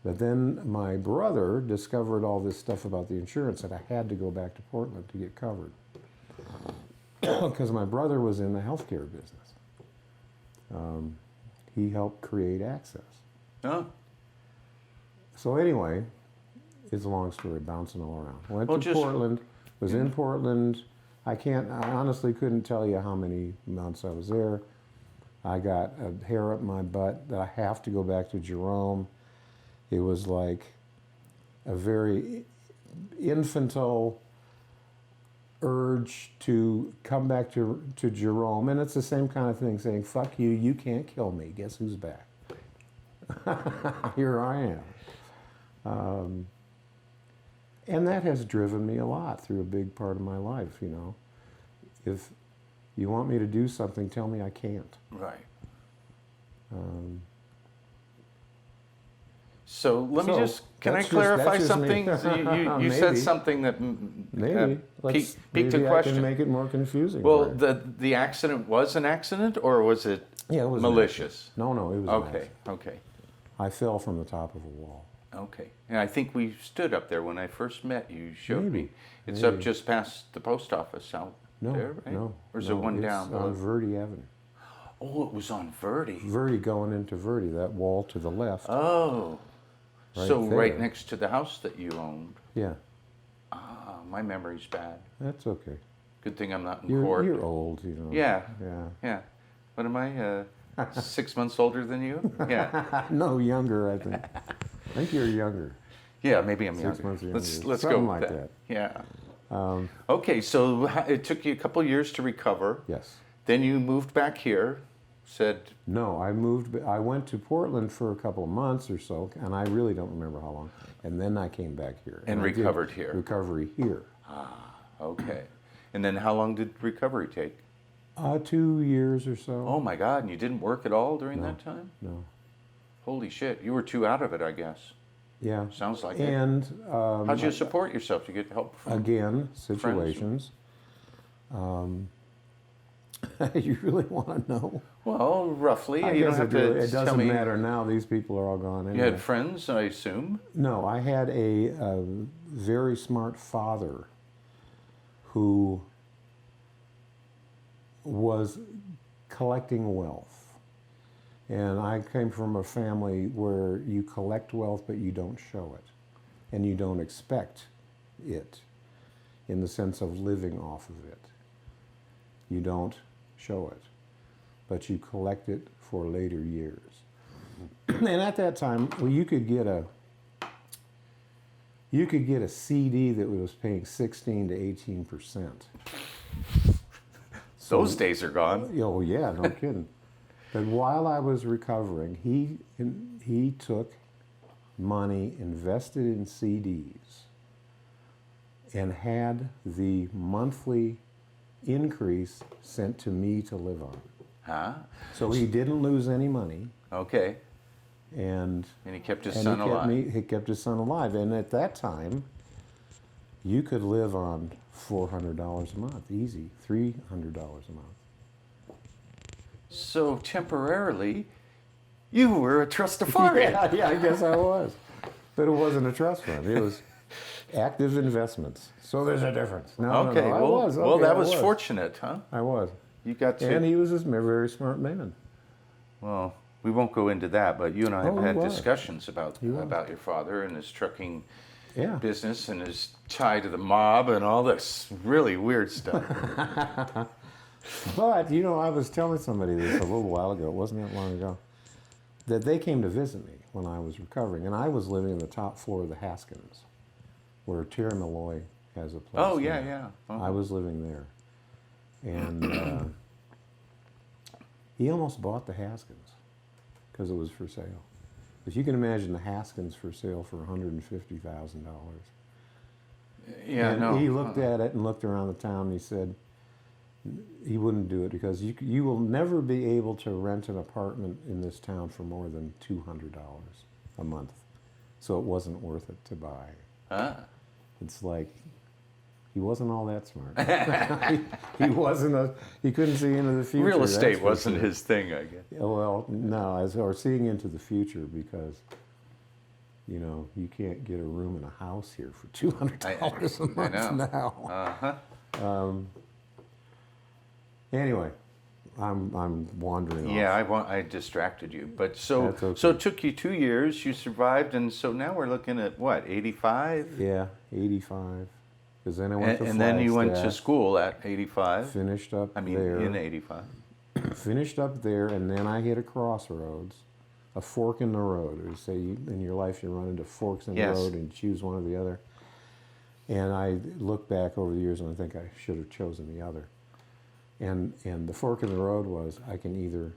But then my brother discovered all this stuff about the insurance, and I had to go back to Portland to get covered. Because my brother was in the healthcare business. He helped create Access. Oh. So anyway, it's a long story, bouncing all around. Went to Portland, was in Portland. I honestly couldn't tell you how many months I was there. I got a hair up my butt that I have to go back to Jerome. It was like a very infantile urge to come back to Jerome. And it's the same kind of thing, saying, fuck you, you can't kill me. Guess who's back? Here I am. And that has driven me a lot through a big part of my life, you know. If you want me to do something, tell me I can't. Right. So let me can I clarify something? You said something that maybe piqued maybe a I question. can make it more confusing. Well, the accident was an accident, or was it malicious? No, it was Okay, okay. I fell from the top of a wall. Okay. And I think we stood up there when I first met you. Showed me. It's maybe. up just past the post office out there, right? No. Or is it one it's down on below? Verde Avenue. Oh, it was on Verde. Verde going into Verde, that wall to the left. Oh. Right So right there. next to the house that you owned. Yeah, Ah, my memory's bad. that's okay. Good thing I'm not in court. You're old, you know. Yeah. Yeah. Yeah. What am I? 6 months older than you? Yeah. No, younger, I think. I think you're younger. Yeah, maybe I'm 6 younger. months younger. Let's Something go with like that. that. Yeah. Okay, so it took you a couple years to recover. Yes. Then you moved back here. Said No, I went to Portland for a couple of months or so, and I really don't remember how long. And then I came back here. And I did recovered here. Recovery here. okay. And then how long did recovery take? 2 years or so. Oh my God! And you didn't work at all during that time? No. Holy shit! You were too out of it, I guess. Yeah. Sounds like and, it. How'd you support yourself to get help from again, situations. You really want to know? Well, roughly. I You don't guess have to it tell doesn't me. matter now. These people are all gone anyway. You had friends, I assume. No, I had a very smart father who was collecting wealth. And I came from a family where you collect wealth, but you don't show it. And you don't expect it in the sense of living off of it. You don't show it, but you collect it for later years. And at that time, well, you could get a CD that was paying 16 to 18%. Those days are gone. Oh yeah, no kidding. But while I was recovering, he took money, invested in CDs, and had the monthly increase sent to me to live on. Huh? So he didn't lose any money, Okay. and And he kept his son alive. he kept his son alive. And at that time, you could live on $400 a month, easy, $300 a month. So temporarily, you were a trustafarian. Yeah, I guess I was. But it wasn't a trust fund. It was active investments. So there's a difference. No, Okay, I well, was. well, Okay, that I was fortunate, huh? I was. You got to. And he was a very smart man. Well, we won't go into that, but you and I have Oh, had he was. discussions about He was. about your father and his trucking Yeah. business and his tie to the mob and all this really weird stuff. But, you know, I was telling somebody this a little while ago, it wasn't that long ago, that they came to visit me when I was recovering, and I was living in the top floor of the Haskins, where Terry Malloy has a place. Oh, yeah, now. yeah. Oh. I was living there. And he almost bought the Haskins because it was for sale. If you can imagine the Haskins for sale for $150,000. Yeah, and no. he looked at it and looked around the town and he said he wouldn't do it because you will never be able to rent an apartment in this town for more than $200 a month. So it wasn't worth it to buy. Ah. It's like he wasn't all that smart. He couldn't see into the future. Real estate that's for wasn't sure. his thing, I guess. Yeah, well, no, or seeing into the future because, you know, you can't get a room in a house here for $200 a month now. Uh-huh. Anyway, I'm wandering off. Yeah, I distracted you, but That's so okay. it took you 2 years. You survived, and so now we're looking at what, 85? Yeah, 85. Because then I went to And then you went to Flagstaff, school at 85. finished up I mean, there. in 85. Finished up there, and then I hit a crossroads, a fork in the road. They say in your life you run into forks in the Yes. road and choose one or the other. And I look back over the years and I think I should have chosen the other. And the fork in the road was I can either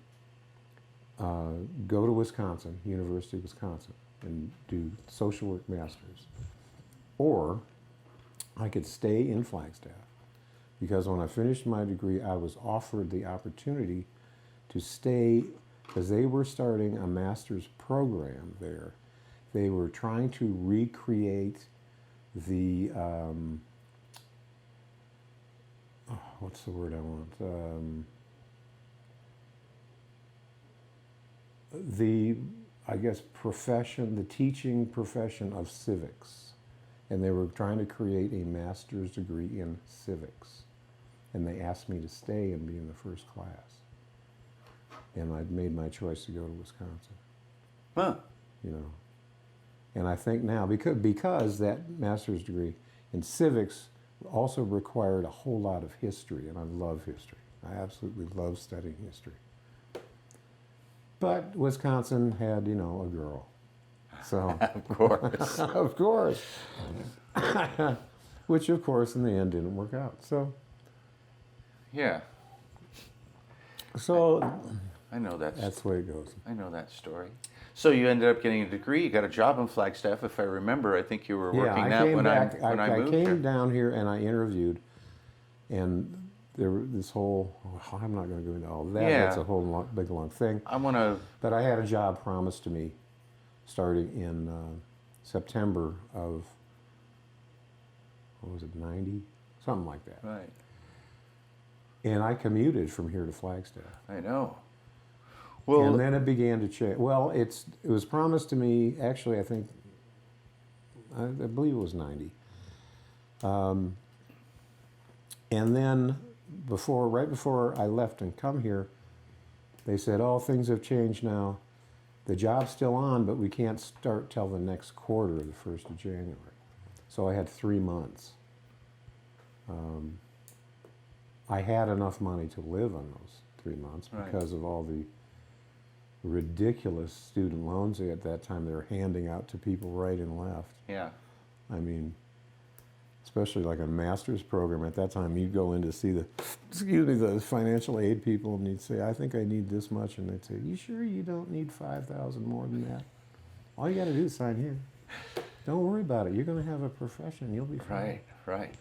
go to Wisconsin, University of Wisconsin, and do social work masters, or I could stay in Flagstaff. Because when I finished my degree, I was offered the opportunity to stay, because they were starting a master's program there. They were trying to recreate the, what's the word I want? The, I guess, profession, the teaching profession of civics. And they were trying to create a master's degree in civics. And they asked me to stay and be in the first class. And I'd made my choice to go to Wisconsin, Huh. you know. And I think now, because that master's degree in civics also required a whole lot of history, and I love history. I absolutely love studying history. But Wisconsin had, you know, a girl. So, Of course. of course. Which, of course, in the end didn't work out. Yeah, So I know that's the way it goes. I know that story. So you ended up getting a degree. You got a job in Flagstaff, if I remember. I think you were working that when I moved. I came here. down here and I interviewed, and there was this whole. Oh, I'm not going to go into all that. Yeah. That's a whole big long thing. I want to. But I had a job promised to me, starting in September of. What was it, 90? Something like that. Right. And I commuted from here to Flagstaff. I know. Well, And then it began to change. Well, it was promised to me, actually, I think, I believe it was 90. And then right before I left and come here, they said, oh, things have changed now. The job's still on, but we can't start till the next quarter, the 1st of January. So I had 3 months. I had enough money to live on those 3 months Right. because of all the ridiculous student loans at that time they were handing out to people right and left. yeah. I mean, especially like a master's program at that time, you'd go in to see the financial aid people, and you'd say, I think I need this much, and they'd say, you sure you don't need $5,000 more than that? All you got to do is sign here. Don't worry about it. You're going to have a profession. You'll be fine. Right. Right.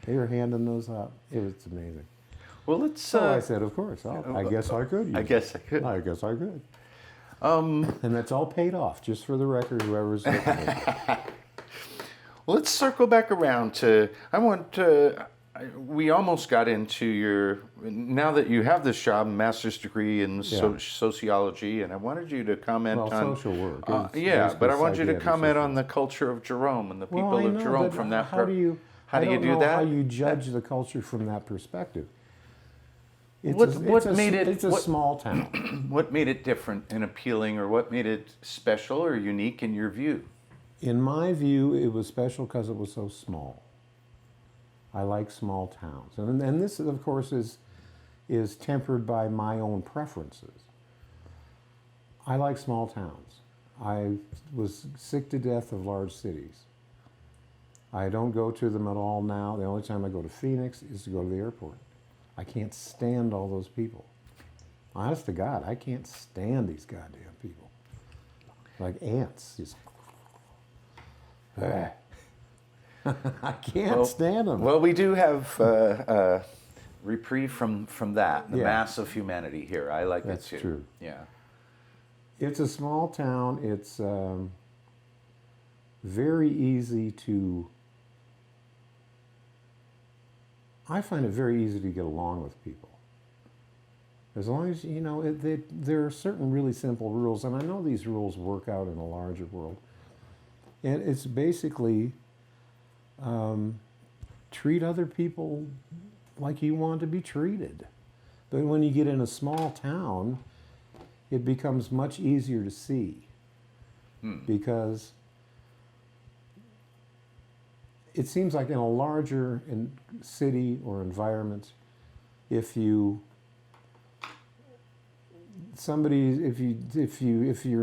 They were handing those out. It was amazing. Well, let's. So I said, of course. I guess I could. I guess I could. I guess I could. And that's all paid off, just for the record, whoever's looking at it. Well, let's circle back around to. I want to. We almost got into your. Now that you have this job, master's degree in sociology, and I wanted you to comment on social work. yeah, but I want you to psychiatric comment social on the culture of Jerome and the people Well, I of know, Jerome but from that. How do you? How I do you don't do know that? How you judge the culture from that perspective? It's a small town. What made it different and appealing, or what made it special or unique in your view? In my view, it was special because it was so small. I like small towns, and this, of course, is tempered by my own preferences. I like small towns. I was sick to death of large cities. I don't go to them at all now. The only time I go to Phoenix is to go to the airport. I can't stand all those people. Honest to God, I can't stand these goddamn people. Like ants. Just, I can't stand them. Well, we do have reprieve from that, the mass of humanity here. I like That's it too. That's true. Yeah. It's a small town. It's very easy to... I find it very easy to get along with people. As long as, you know, there are certain really simple rules, and I know these rules work out in a larger world. And it's basically treat other people like you want to be treated. But when you get in a small town, it becomes much easier to see. Because it seems like in a larger city or environment, if you're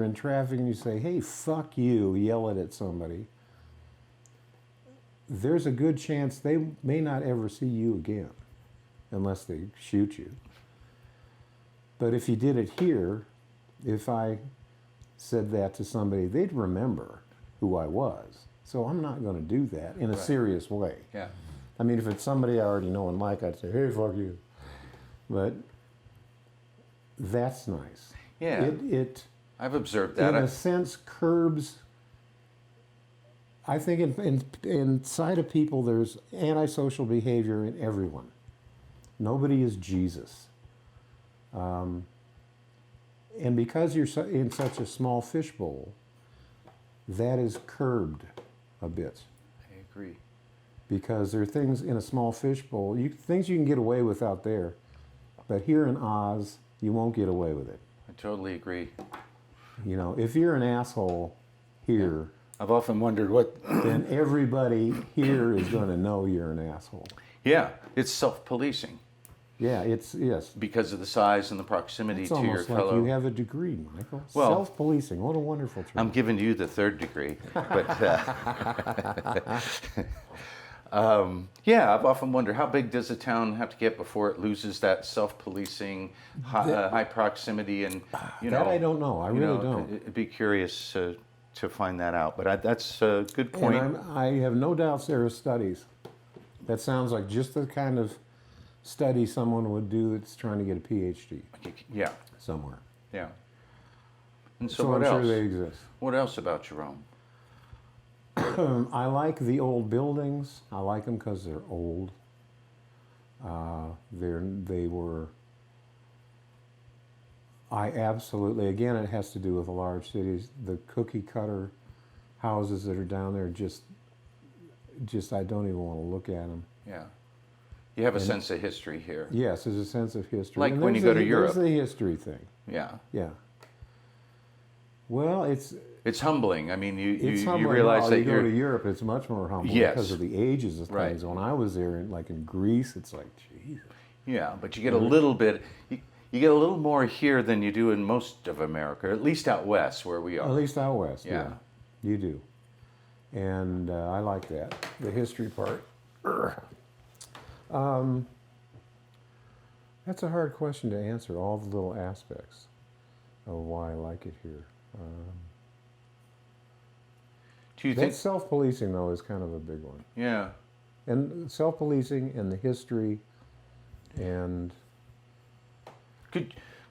in traffic and you say, "Hey, fuck you," yell it at somebody, there's a good chance they may not ever see you again, unless they shoot you. But if you did it here, if I said that to somebody, they'd remember who I was. So I'm not going to do that in a serious way. Yeah. I mean, if it's somebody I already know and like, I'd say, "Hey, fuck you." But that's nice. Yeah. I've observed that. In a sense, curbs. I think inside of people, there's antisocial behavior in everyone. Nobody is Jesus. And because you're in such a small fishbowl, that is curbed a bit. I agree. Because there are things in a small fishbowl, things you can get away with out there, but here in Oz, you won't get away with it. I totally agree. You know, if you're an asshole here, I've often wondered what... then everybody here is going to know you're an asshole. Yeah, it's self-policing. Yeah, yes. Because of the size and the proximity It's to your almost like fellow... you have a degree, Michael. Well, self-policing, what a wonderful term. I'm giving you the third degree. But yeah, I've often wondered, how big does a town have to get before it loses that self-policing, high proximity, and that I don't know. I really don't. I'd be curious to find that out. But that's a good point. And I have no doubts there are studies. That sounds like just the kind of study someone would do that's trying to get a PhD. Yeah. Somewhere. Yeah. And so what I'm else? sure they exist. What else about Jerome? I like the old buildings. I like them because they're old. I absolutely, again, it has to do with the large cities. The cookie cutter houses that are down there, just I don't even want to look at them. Yeah. You have a sense of history here. Yes, there's a sense of history. Like when you go to Europe. There's the history thing. Yeah. Yeah. Well, it's humbling. I mean, you humbling. realize that you go to Europe, it's much more humbling because of the ages of things. When I was there, in Greece, it's like, Jesus. Yeah, but you get a little bit. You get a little more here than you do in most of America, at least out west where we are. At least out west, yeah. You do. And I like that, the history part. That's a hard question to answer, all the little aspects of why I like it here. Do you think self-policing, though, is kind of a big one. Yeah. And self-policing and the history and...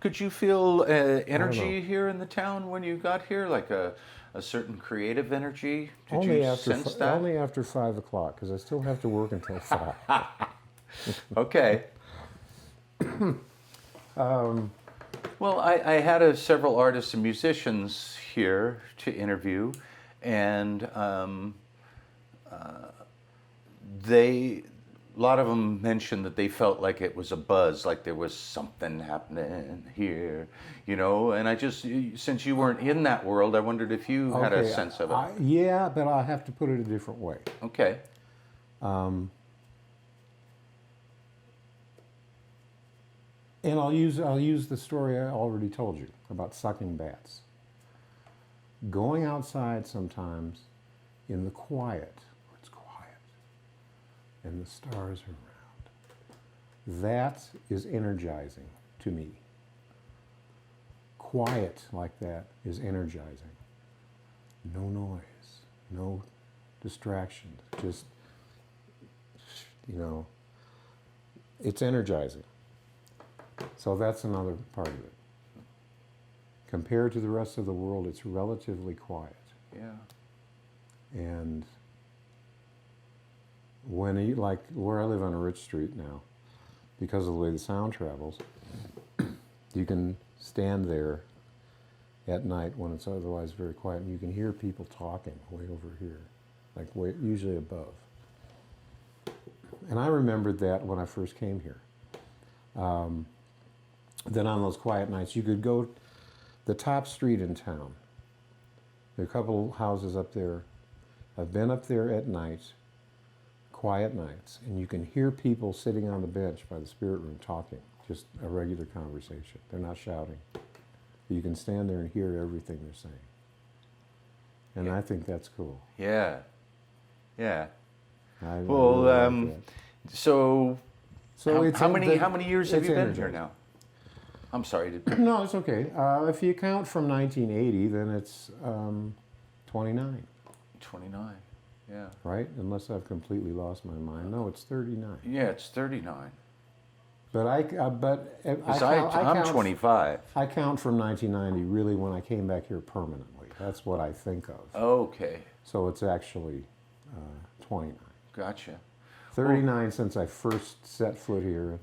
Could you feel energy here in the town when you got here, like a certain creative energy? Did you sense that? Only after 5 o'clock, because I still have to work until 5. Okay. Well, I had several artists and musicians here to interview, and a lot of them mentioned that they felt like it was a buzz, like there was something happening here, you know. And I just, since you weren't in that world, I wondered if you had a sense of it. Yeah, but I'll have to put it a different way. Okay. And I'll use the story I already told you about sucking bats. Going outside sometimes in the quiet, where it's quiet, and the stars are around. That is energizing to me. Quiet like that is energizing. No noise, no distractions, just, you know, it's energizing. So that's another part of it. Compared to the rest of the world, it's relatively quiet. Yeah. And like where I live on a rich street now, because of the way the sound travels, you can stand there at night when it's otherwise very quiet, and you can hear people talking way over here, like usually above. And I remembered that when I first came here. Then on those quiet nights, you could go the top street in town. There are a couple houses up there. I've been up there at night, quiet nights, and you can hear people sitting on the bench by the spirit room talking, just a regular conversation. They're not shouting. You can stand there and hear everything they're saying. And I think that's cool. Yeah. Yeah. I Well, really like that. so how many years have it's you been energizing. here now? I'm sorry. No, it's okay. If you count from 1980, then it's 29, 29. Yeah. right? Unless I've completely lost my mind. No, it's 39. Yeah, it's 39. But I'm I'm 25. I count from 1990 really when I came back here permanently. That's what I think of. Okay. So it's actually 29. Gotcha. 39 since I first set foot here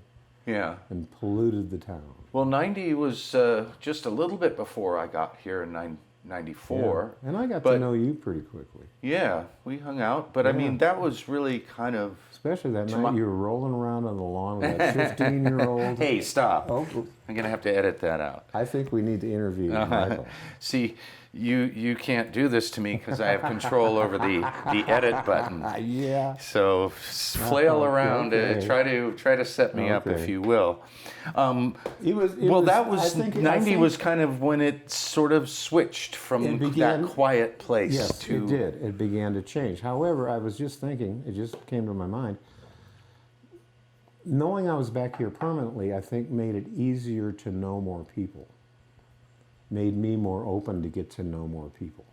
Yeah. and polluted the town. Well, 90 was just a little bit before I got here in 94. Yeah. And I got But- to know you pretty quickly. Yeah, we hung out. But I Yeah. mean, that was really kind of... Especially that To night my- you were rolling around on the lawn with that 15-year-old. Hey, stop. Oh, I'm going to have to edit that out. I think we need to interview Michael. See, you can't do this to me because I have control over the edit button. Yeah. So flail around, Okay. try to set me up if Okay. you will. I think 90 was kind of when it sort of switched from It began- that quiet place Yes, to... it did. It began to change. However, I was just thinking, it just came to my mind, knowing I was back here permanently, I think made it easier to know more people. Made me more open to get to know more people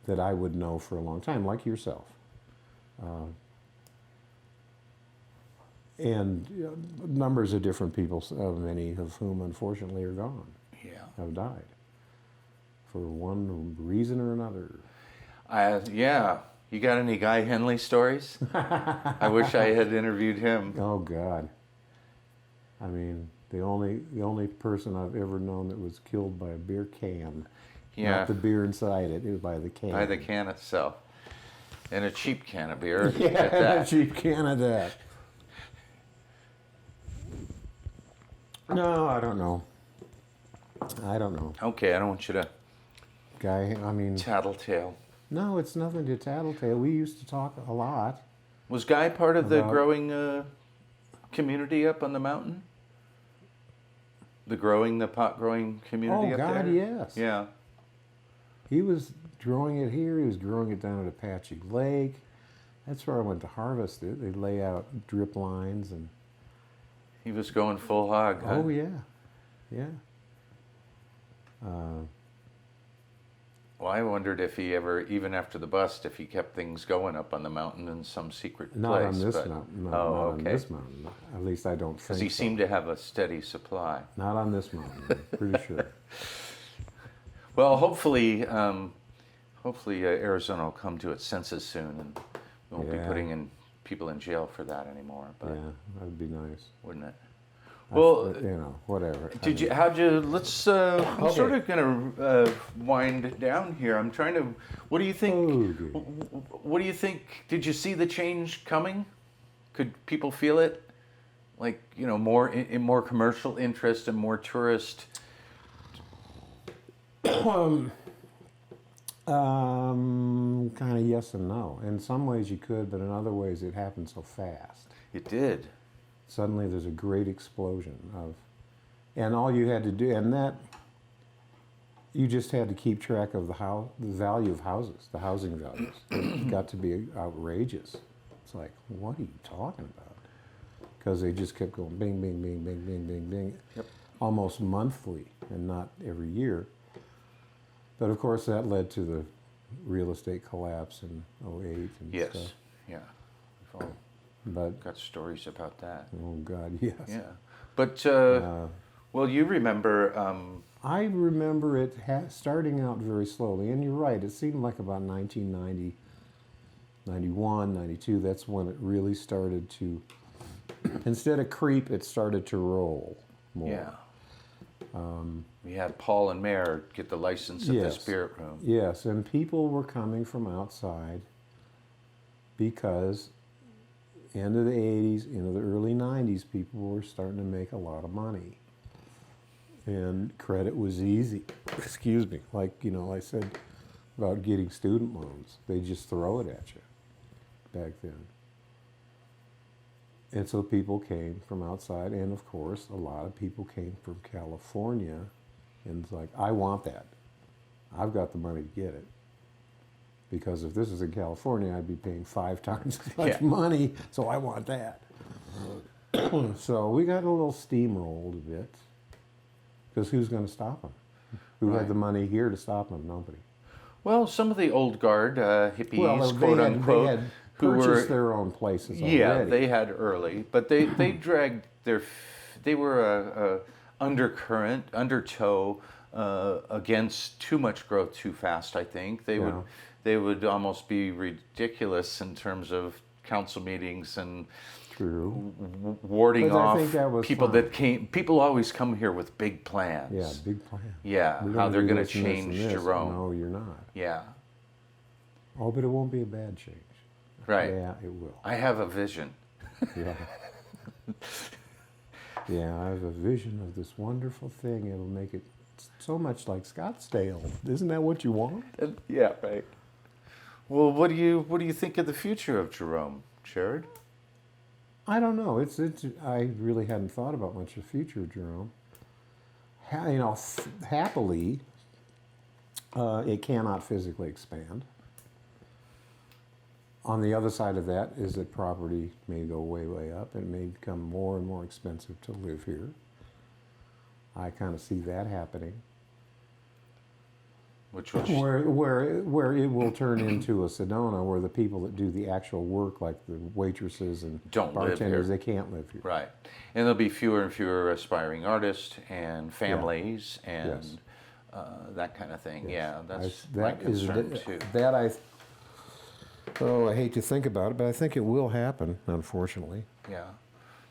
that I would know for a long time, like yourself. And numbers of different people, many of whom unfortunately are gone, Yeah. have died for one reason or another. Yeah. You got any Guy Henley stories? I wish I had interviewed him. Oh God! I mean, the only person I've ever known that was killed by a beer can, Yeah. not the beer inside it, it was by the can. By the can itself. And a cheap can of beer Yeah, at that. a cheap can of that. No, I don't know. I don't know, Okay, I don't want you to Guy. I mean, tattletale. no, it's nothing to tattletale. We used to talk a lot. Was Guy part of the About- growing community up on the mountain? The pot growing community Oh up God, there? yes. Yeah. He was growing it here. He was growing it down at Apache Lake. That's where I went to harvest it. They lay out drip lines and. He was going full hog, huh? Oh yeah, yeah. Well, I wondered if he ever, even after the bust, if he kept things going up on the mountain in some secret Not place. on this but- mountain. No, Oh, not okay. on this mountain. At least I don't Because think he so. seemed to have a steady supply. Not on this mountain. I'm pretty sure. Well, hopefully Arizona will come to its senses soon, and we won't be Yeah. putting people in jail for that anymore. But Yeah, that'd be nice. wouldn't it? Well, whatever. Let's, I'm sort of going to wind down here. I'm trying to, what do you think, what do you think, did you see the change coming? Could people feel it? Like, more commercial interest and more tourist? Kind of yes and no. In some ways you could, but in other ways it happened so fast. It did. Suddenly there's a great explosion and all you had to do, and that you just had to keep track of the value of houses, the housing values. It got to be outrageous. It's like, what are you talking about? Because they just kept going bing, bing, bing, bing, bing, bing, bing, almost monthly and not every year. But of course that led to the real estate collapse in '08 and yes. stuff. Yeah. We've all got stories about that. Oh God, yes. Yeah. But, well, you remember... I remember it starting out very slowly, and you're right, it seemed like about 1990, 91, 92, that's when it really started to, instead of creep, it started to roll more. Yeah. We had Paul and Mayor get the license at the Spirit Room. Yes, and people were coming from outside because end of the 80s, into the early 90s, people were starting to make a lot of money. And credit was easy. Excuse me. Like, I said about getting student loans. They just throw it at you back then. And so people came from outside, and of course, a lot of people came from California, and it's like, I want that. I've got the money to get it. Because if this was in California, I'd be paying 5 times as much money, so I want that. So we got a little steamrolled a bit, because who's going to stop them? Who had the money here to stop them? Nobody. Well, some of the old guard hippies, quote unquote, they had purchased their own places already. Yeah, they had early, but they dragged they were a undertow against too much growth too fast. I think they would almost be ridiculous in terms of council meetings and warding off people that came. People always come here with big plans. Yeah, big plans. Yeah, how they're going to change Jerome. No, you're not. Yeah. Oh, but it won't be a bad change. Right. Yeah, it will. I have a vision. Yeah. Yeah, I have a vision of this wonderful thing. It'll make it so much like Scottsdale. Isn't that what you want? Yeah, right. Well, what do you think of the future of Jerome, Jared? I don't know. I really hadn't thought about much of the future of Jerome. Happily, it cannot physically expand. On the other side of that is that property may go way, way up. It may become more and more expensive to live here. I kind of see that happening. Where it will turn into a Sedona, where the people that do the actual work, like the waitresses and bartenders, they can't live here. Right, and there'll be fewer and fewer aspiring artists and families and that kind of thing. Yes. Yeah, that's my concern too. I hate to think about it, but I think it will happen, unfortunately. Yeah.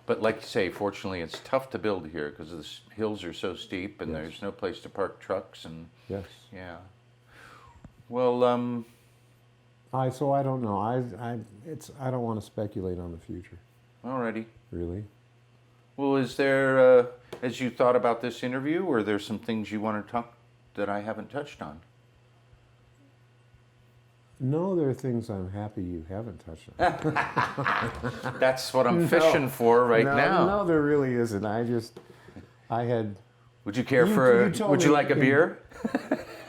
But like you say, fortunately, it's tough to build here because the hills are so steep and there's no place to park trucks. And yeah. Well, so I don't know. I don't want to speculate on the future. Alrighty. Really? Well, is there, as you thought about this interview, or there some things you want to talk that I haven't touched on? No, there are things I'm happy you haven't touched on. That's what I'm fishing for now. No, there really isn't. I had... Would you care would you like a beer?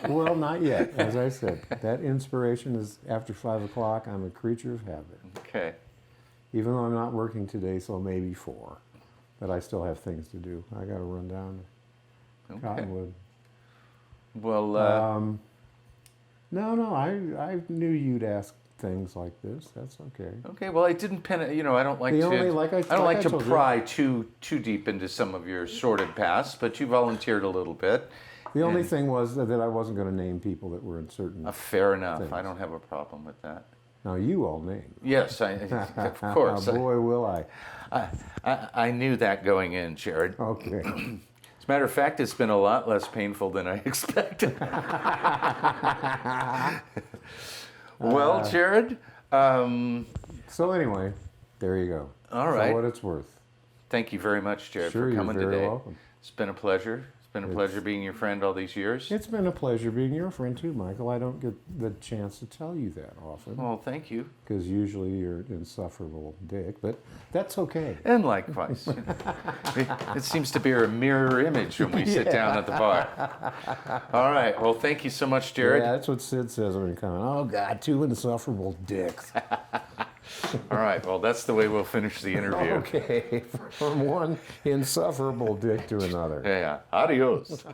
Well, not yet. As I said, that inspiration is after 5 o'clock. I'm a creature of habit. Okay. Even though I'm not working today, so maybe 4. But I still have things to do. I got to run down to Cottonwood. Well, No, I knew you'd ask things like this. That's okay. Okay, well, I didn't I don't like to pry too deep into some of your sordid past, but you volunteered a little bit. The only thing was that I wasn't going to name people that were in certain fair enough. things. I don't have a problem with that. Now you owe me. Yes, of course. Boy, will I. I knew that going in, Jared. Okay. As a matter of fact, it's been a lot less painful than I expected. Well, Jared. So anyway, there you go. All right. For what it's worth. Thank you very much, Jared, Sure, for coming you're very today. welcome. It's been a pleasure. It's been a pleasure being your friend all these years. It's been a pleasure being your friend too, Michael. I don't get the chance to tell you that often. Well, thank you. Because usually you're an insufferable dick, but that's okay. And likewise. It seems to be a mirror image when we sit down at the bar. All right. Well, thank you so much, Jared. Yeah, that's what Sid says when he comes. Oh, God, two insufferable dicks. All right. Well, that's the way we'll finish the interview. Okay, from one insufferable dick to another. Yeah. Adios.